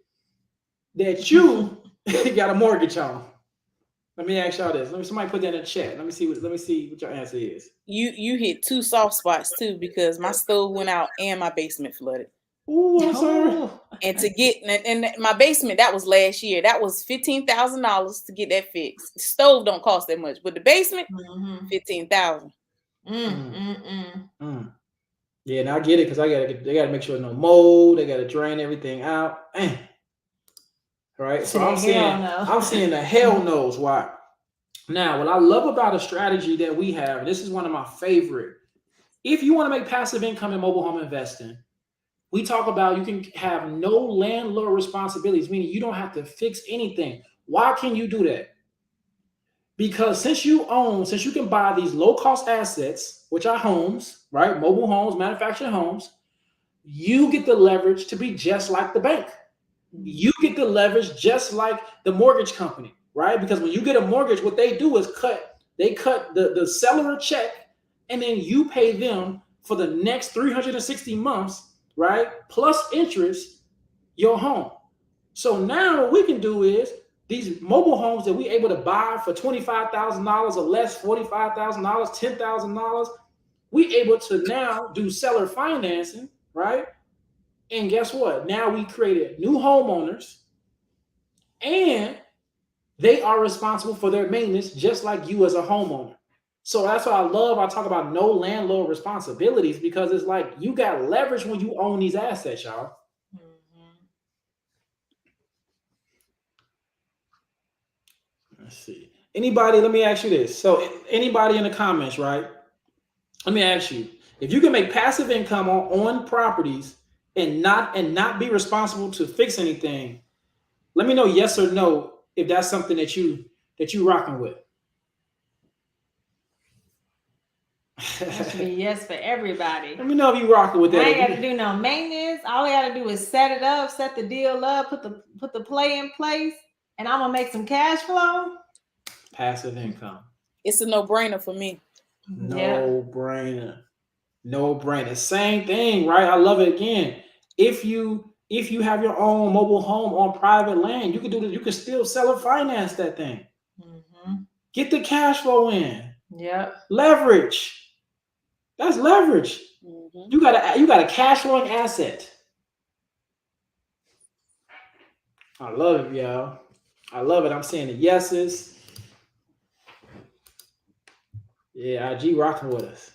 that you got a mortgage on? Let me ask y'all this. Somebody put that in the chat. Let me see what your answer is. You hit 2 soft spots too, because my stove went out and my basement flooded. Ooh, I'm sorry. And to get in my basement, that was last year. That was $15,000 to get that fixed. The stove don't cost that much, but the basement, $15,000. Yeah, and I get it because they gotta make sure there's no mold. They gotta drain everything out. Right. So I'm seeing the hell knows why. Now, what I love about a strategy that we have, this is one of my favorite. If you want to make passive income in mobile home investing, we talk about you can have no landlord responsibilities, meaning you don't have to fix anything. Why can you do that? Because since you can buy these low-cost assets, which are homes, right? Mobile homes, manufactured homes, you get the leverage to be just like the bank. You get the leverage just like the mortgage company, right? Because when you get a mortgage, what they do is cut the seller a check, and then you pay them for the next 360 months, right? Plus interest, your home. So now what we can do is these mobile homes that we're able to buy for $25,000 or less, $45,000, $10,000, we're able to now do seller financing, right? And guess what? Now we created new homeowners, and they are responsible for their maintenance just like you as a homeowner. So that's why I talk about no landlord responsibilities, because it's like you got leverage when you own these assets, y'all. Let's see. Anybody, let me ask you this. So anybody in the comments, right? Let me ask you, if you can make passive income on properties and not be responsible to fix anything, let me know yes or no if that's something that you rocking with. That should be yes for everybody. Let me know if you rocking with that. I ain't got to do no maintenance. All I got to do is set it up, set the deal up, put the play in place, and I'm gonna make some cash flow. Passive income. It's a no-brainer for me. No-brainer. Same thing, right? I love it. Again, if you have your own mobile home on private land, you can do this. You can still seller finance that thing. Get the cash flow in. Yep. Leverage. That's leverage. You got a cash flowing asset. I love it, y'all. I love it. I'm seeing the yeses. Yeah, IG rocking with us.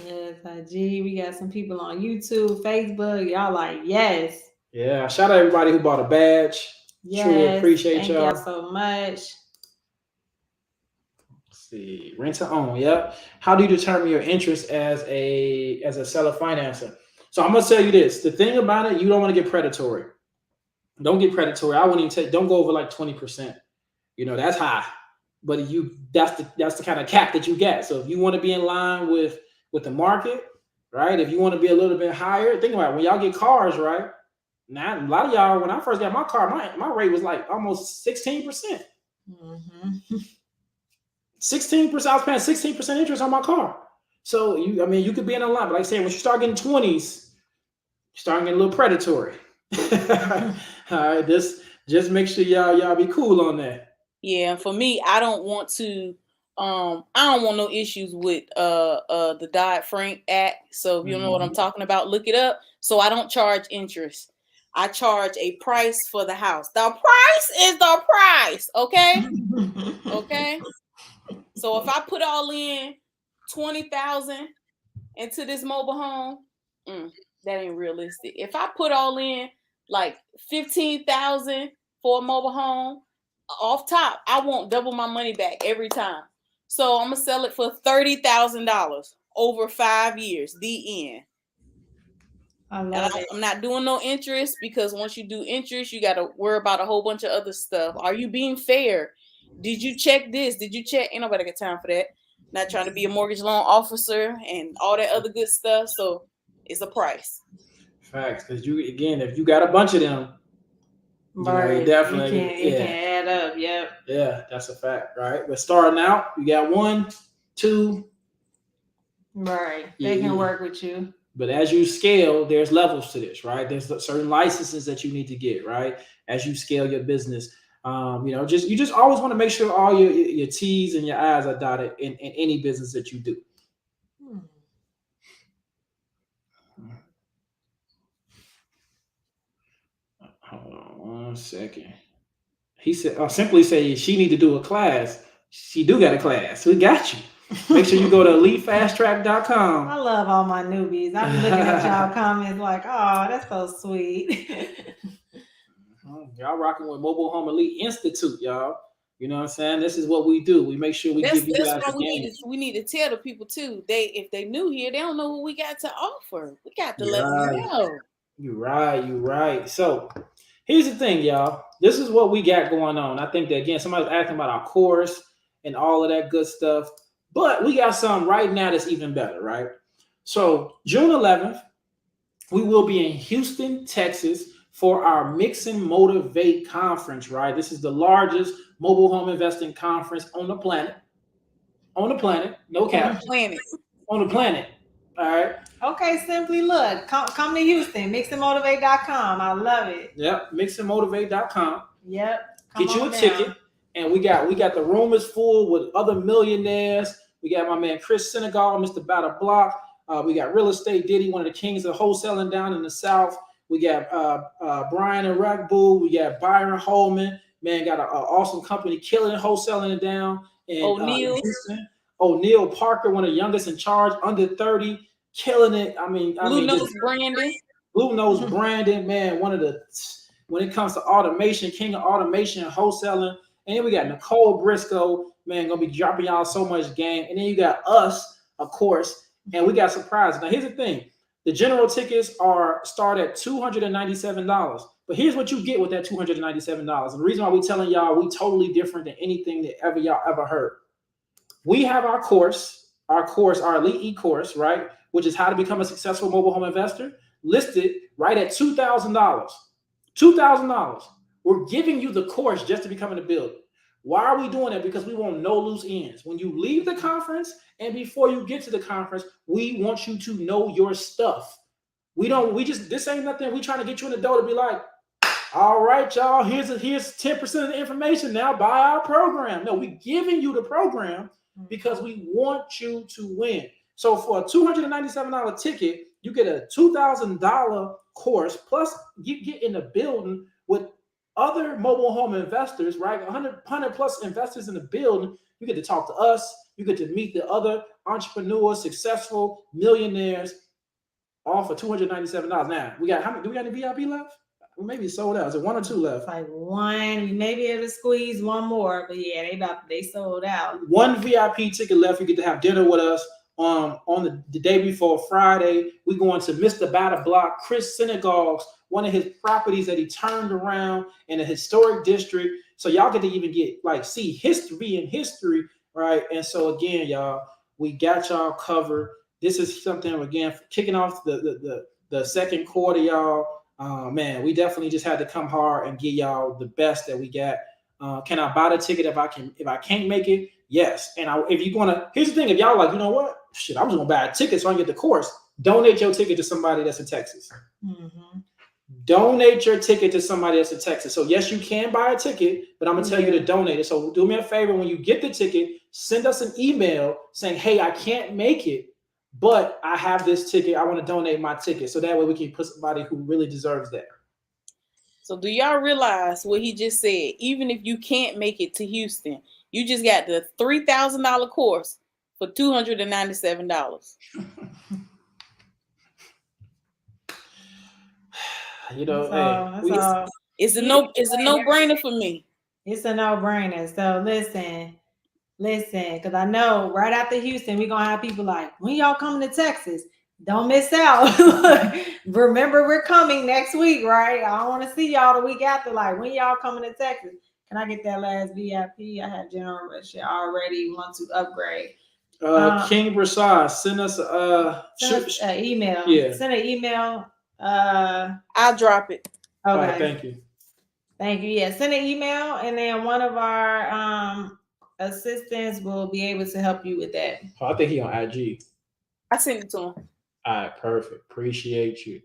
Yes, IG. We got some people on YouTube, Facebook. Y'all like, yes. Yeah, shout out everybody who bought a badge. Yes, truly appreciate thank y'all. y'all so much. Let's see, rent to own. Yep. How do you determine your interest as a seller financer? So I'm gonna tell you this. The thing about it, you don't want to get predatory. Don't get predatory. I wouldn't even don't go over like 20%. That's high. But that's the kind of cap that you get. So if you want to be in line with the market, right? If you want to be a little bit higher, think about it. When y'all get cars, right? Now a lot of y'all, when I first got my car, my rate was like almost 16%. 16%. I was paying 16% interest on my car. So you could be in a line, but like I said, when you start getting 20s, you start getting a little predatory. All right, just make sure y'all be cool on that. Yeah, for me, I don't want no issues with the Dodd-Frank Act. So if you don't know what I'm talking about, look it up. So I don't charge interest. I charge a price for the house. The price is the price. Okay. Okay. So if I put all in $20,000 into this mobile home, that ain't realistic. If I put all in like $15,000 for a mobile home, off top, I won't double my money back every time. So I'm gonna sell it for $30,000 over 5 years. The end. I love it. I'm not doing no interest, because once you do interest, you got to worry about a whole bunch of other stuff. Are you being fair? Did you check this? Did you check? Ain't nobody got time for that. Not trying to be a mortgage loan officer and all that other good stuff. So it's a price. Facts, because if you got a bunch of them, right, definitely it can add up. Yep. Yeah, that's a fact, right? But starting out, you got 1, 2. Right, they can work with you. But as you scale, there's levels to this, right? There's certain licenses that you need to get, right? As you scale your business, you just always want to make sure all your T's and your I's are dotted in any business that you do. Hold on 1 second. He said, I'll simply say she need to do a class. She do got a class. We got you. Make sure you go to elitefasttrack.com. I love all my newbies. I be looking at y'all comments like, oh, that's so sweet. Y'all rocking with Mobile Home Elite Institute, y'all. You know what I'm saying? This is what we do. We make sure we give you guys the game. We need to tell the people too. If they new here, they don't know what we got to offer. We got to let them know. You're right. So here's the thing, y'all. This is what we got going on. I think that, again, somebody's asking about our course and all of that good stuff. But we got some right now that's even better, right? So June 11th, we will be in Houston, Texas for our Mix and Motivate conference, right? This is the largest mobile home investing conference on the planet. On the planet, no cap. On the planet. All right. Okay, simply look. Come to Houston, mixandmotivate.com. I love it. Yep, mixandmotivate.com. Yep. Get you a ticket. And we got the room is full with other millionaires. We got my man Chris Senegal, Mr. Battle Block. We got Real Estate Diddy, one of the kings of wholesaling down in the South. We got Brian and Rackbull. We got Byron Holman. Man, got an awesome company killing it, wholesaling it down. And O'Neal Parker, one of the youngest in charge, under 30, killing it. Blue Nose Brandon, man, one of the, when it comes to automation, king of automation and wholesaling. And then we got Nicole Briscoe, man, gonna be dropping y'all so much game. And then you got us, of course, and we got surprises. Now, here's the thing. The general tickets start at $297. But here's what you get with that $297. And the reason why we're telling y'all we totally different than anything that y'all ever heard. We have our course, our Elite E-course, right? Which is how to become a successful mobile home investor, listed right at $2,000. $2,000. We're giving you the course just to become in the building. Why are we doing that? Because we want no loose ends. When you leave the conference and before you get to the conference, we want you to know your stuff. This ain't nothing. We trying to get you in the door to be like, all right, y'all, here's 10% of the information now, buy our program. No, we giving you the program because we want you to win. So for a $297 ticket, you get a $2,000 course, plus you get in the building with other mobile home investors, right? 100 plus investors in the building. You get to talk to us. You get to meet the other entrepreneurs, successful millionaires, all for $297. Now, do we got any VIP left? Maybe sold out. Is it 1 or 2 left? Like 1. We may be able to squeeze 1 more, but yeah, they sold out. 1 VIP ticket left. You get to have dinner with us on the day before Friday. We going to Mr. Battle Block, Chris Senegal's, one of his properties that he turned around in a historic district. So y'all get to see history in history, right? And so again, y'all, we got y'all covered. This is something, again, kicking off the second quarter, y'all. Man, we definitely just had to come hard and give y'all the best that we got. Can I buy the ticket if I can't make it? Yes. And if you want to, here's the thing: if y'all like, you know what, shit, I'm just gonna buy a ticket so I can get the course. Donate your ticket to somebody that's in Texas. Mm-hmm. Donate your ticket to somebody that's in Texas. So yes, you can buy a ticket, but I'm gonna tell you to donate it. So do me a favor: when you get the ticket, send us an email saying, "Hey, I can't make it, but I have this ticket. I want to donate my ticket." So that way we can put somebody who really deserves that. So do y'all realize what he just said? Even if you can't make it to Houston, you just got the $3,000 course for $297. You know, it's a no-brainer for me. It's a no-brainer. So listen, because I know right after Houston, we're gonna have people like, when y'all coming to Texas? Don't miss out. Remember, we're coming next week, right? I don't want to see y'all the week after. Like, when y'all coming to Texas? Can I get that last VIP? I had general shit already. Want to upgrade? King Brasad, send us an email. Yeah, send an email. I'll drop it. Okay. Right, thank you. Yeah, send an email, and then one of our assistants will be able to help you with that. Oh, I think he on IG. I sent it to him. All right, perfect. Appreciate you.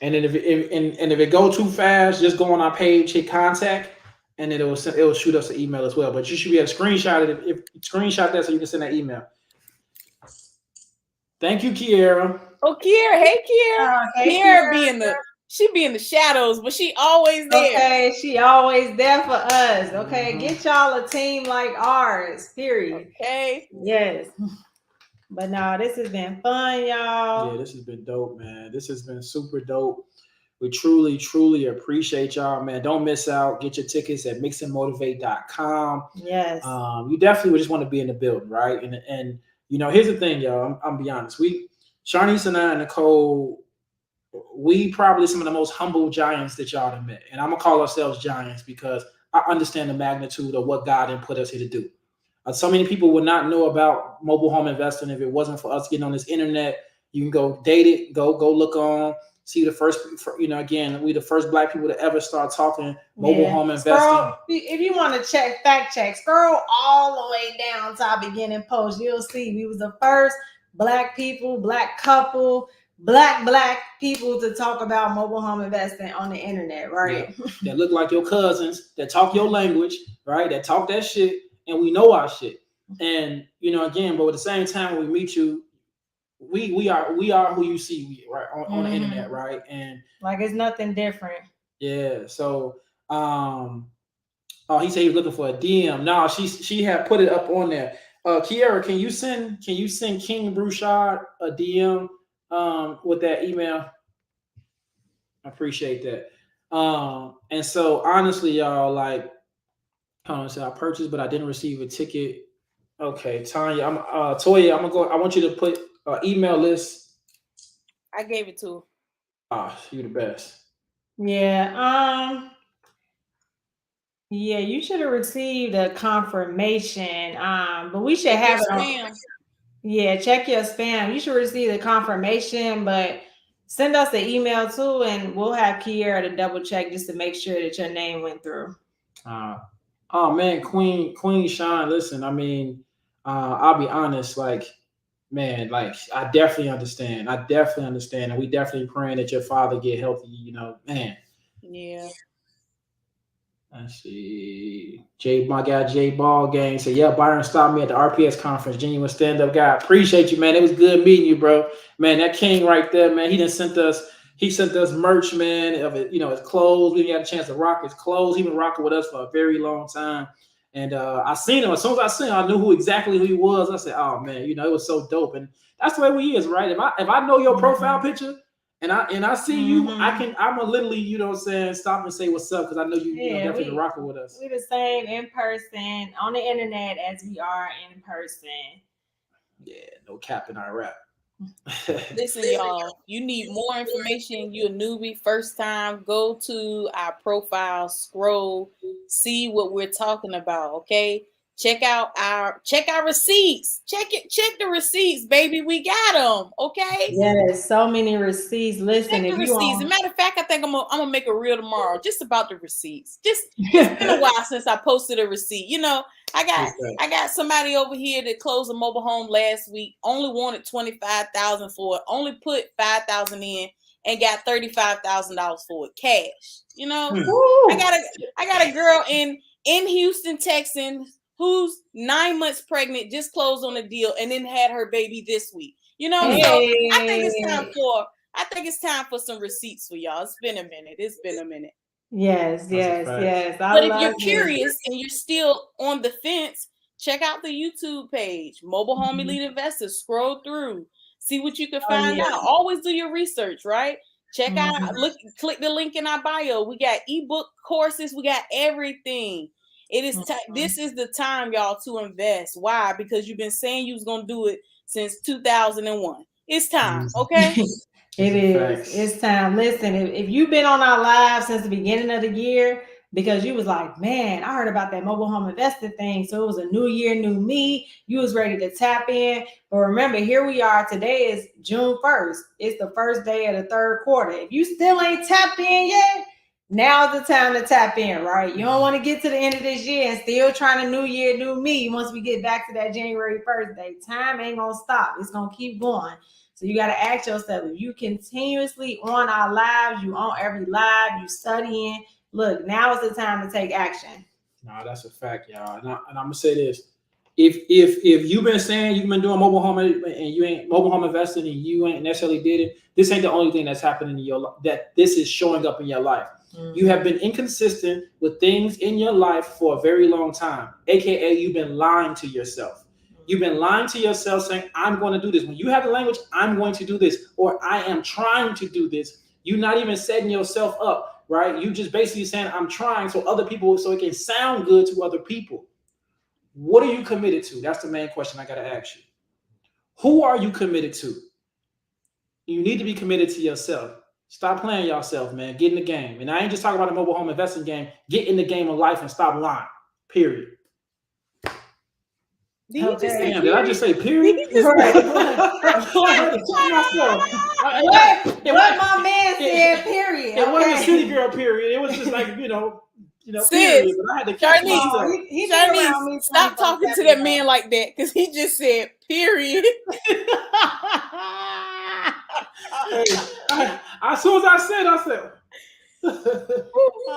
And then if it go too fast, just go on our page, hit contact, and then it will shoot us an email as well. But you should be able to screenshot it. If screenshot that so you can send that email. Thank you, Kiera. Oh, Kiera. Hey, Kiera. Hey, Kiera She be in the shadows, but she always there. Okay, she always there for us. Okay, Mhm. get y'all a team like ours. Period. Okay. Yes. But no, this has been fun, y'all. Yeah, this has been dope, man. This has been super dope. We truly, truly appreciate y'all, man. Don't miss out. Get your tickets at mixandmotivate.com. Yes. You definitely would just want to be in the building, right? And you know, here's the thing, y'all. I'm be honest. Sharnice and I and Nicole, we probably some of the most humble giants that y'all have met. And I'm gonna call ourselves giants because I understand the magnitude of what God put us here to do. So many people would not know about mobile home investing if it wasn't for us getting on this internet. You can go date it, go look on, see the first, again, we the first Black people to ever start talking mobile home investing. Scroll, if you want to fact check, scroll all the way down to our beginning post. You'll see we was the first Black people, Black couple, Black people to talk about mobile home investing on the internet, right? Yeah. That look like your cousins, that talk your language, right? That talk that shit, and we know our shit. And again, but at the same time, when we meet you, we are who you see, right, on the internet, right? And like it's nothing different. Yeah. So he said he was looking for a DM. No, she had put it up on there. Kiara, can you send King Brouchard a DM with that email? I appreciate that. And so honestly, y'all, like, I purchased, but I didn't receive a ticket. Okay, Tanya, Toya, I want you to put email list. I gave it to her. You the best. Yeah. Yeah, you should have received a confirmation. But we should have it on. Yeah, check your spam. You should receive the confirmation, but send us the email too, and we'll have Kiara to double check just to make sure that your name went through. Oh man, Queen Shine. Listen, I mean, I'll be honest, like, man, like I definitely understand. And we definitely praying that your father get healthy, man. Yeah. Let's see. My guy Jay Ball Gang said, yeah, Byron stopped me at the RPS conference. Genuine stand-up guy. Appreciate you, man. It was good meeting you, bro. Man, that King right there, man. He sent us merch, man, of it, his clothes. We had a chance to rock his clothes. He been rocking with us for a very long time. And I seen him. As soon as I seen him, I knew exactly who he was. I said, oh man, it was so dope. And that's the way we is, right? If I know your profile picture, and I see you, I'm gonna literally, stop and say what's up because I know you, definitely rocking with us. We're the same in person on the internet as we are in person. Yeah, no cap in our rap. Listen, y'all, you need more information. You're a newbie, first time, go to our profile, scroll, see what we're talking about, okay? Check our receipts. Check the receipts, baby. We got them, okay? Yes, so many receipts. Listen, check the receipts. As a matter of fact, I think I'm gonna make a reel tomorrow just about the receipts. It's been a while since I posted a receipt. I got somebody over here that closed a mobile home last week. Only wanted $25,000 for it. Only put $5,000 in and got $35,000 for it cash. I got a girl in Houston, Texas, who's 9 months pregnant, just closed on a deal, and then had her baby this week. So I think it's time for some receipts for y'all. It's been a minute. Yes. But if you're curious and you're still on the fence, check out the YouTube page, Mobile Home Elite Investors. Scroll through, see what you can find out. Always do your research, right? Check out, click the link in our bio. We got ebook courses, we got everything. It is this is the time, y'all, to invest. Why? Because you've been saying you was gonna do it since 2001. It's time, okay? It is. It's time. Listen, if you've been on our live since the beginning of the year, because you was like, man, I heard about that mobile home investing thing. So it was a new year, new me. You was ready to tap in. But remember, here we are. Today is June 1st. It's the first day of the third quarter. If you still ain't tapped in yet, now's the time to tap in, right? You don't want to get to the end of this year and still trying a new year, new me. Once we get back to that January 1st day, time ain't going to stop. It's going to keep going. So you got to ask yourself, if you continuously on our lives, you on every live, you studying, look, now is the time to take action. No, that's a fact, y'all. And I'm going to say this. if you've been saying you've been doing mobile home and you ain't mobile home investing and you ain't necessarily did it, this ain't the only thing that's happening in your life, that this is showing up in your life. You have been inconsistent with things in your life for a very long time, aka you've been lying to yourself. You've been lying to yourself saying, I'm going to do this. When you have the language, I'm going to do this, or I am trying to do this, you're not even setting yourself up, right? You just basically saying, I'm trying so other people, so it can sound good to other people. What are you committed to? That's the main question I got to ask you. Who are you committed to? You need to be committed to yourself. Stop playing yourself, man. Get in the game. And I ain't just talking about the mobile home investing game. Get in the game of life and stop lying. Period. Did Did I just say period? What my man said, period. It wasn't a city girl period. It was just like, period. But I had to catch myself. Charlize, stop talking to that man like that, because he just said period. As soon as I said.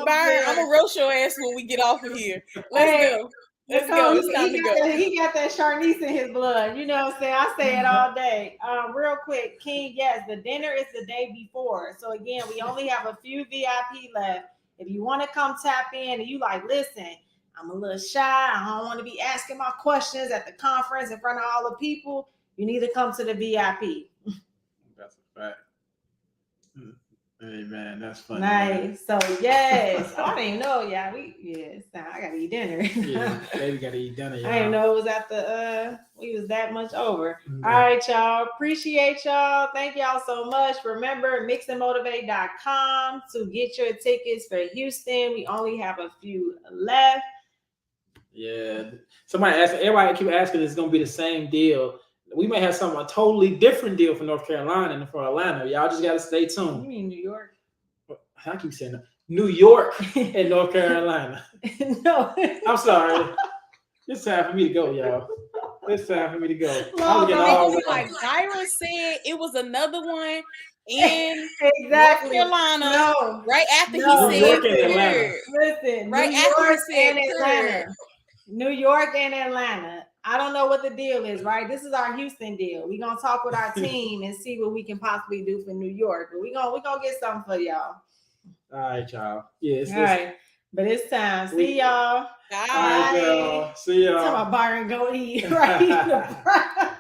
Byron, I'm gonna roast your ass when we get off of here. Let's go. Let's go. It's time to go. He got that Charlize in his blood. You know what I'm saying? I say it all day. Real quick, King, yes, the dinner is the day before. So again, we only have a few VIP left. If you want to come tap in and you like, listen, I'm a little shy. I don't want to be asking my questions at the conference in front of all the people. You need to come to the VIP. That's a fact. Hey man, that's funny. Nice. Man. So yes, I didn't even know, y'all. I gotta eat dinner. Yeah, baby gotta eat dinner. Y'all. I didn't know it was at the we was that much over. Yeah. All right, y'all. Appreciate y'all. Thank y'all so much. Remember, mixandmotivate.com to get your tickets for Houston. We only have a few left. Yeah. Somebody asked, everybody keep asking, it's gonna be the same deal. We may have a totally different deal for North Carolina and for Atlanta. Y'all just got to stay tuned. You mean New York? I keep saying that. New York and North Carolina. No. I'm sorry. It's time for me to go, y'all. It's time for me to go. Like Byron said, it was another one in North Carolina. No. Right after he said Atlanta. Listen, right New after York he said Atlanta. New York and Atlanta. I don't know what the deal is, right? This is our Houston deal. We're gonna talk with our team and see what we can possibly do for New York. But we're gonna get something for y'all. All right, y'all. Yeah, all right. But it's time. See y'all. Bye. All right, y'all. See y'all. Talking about Byron go eat, right?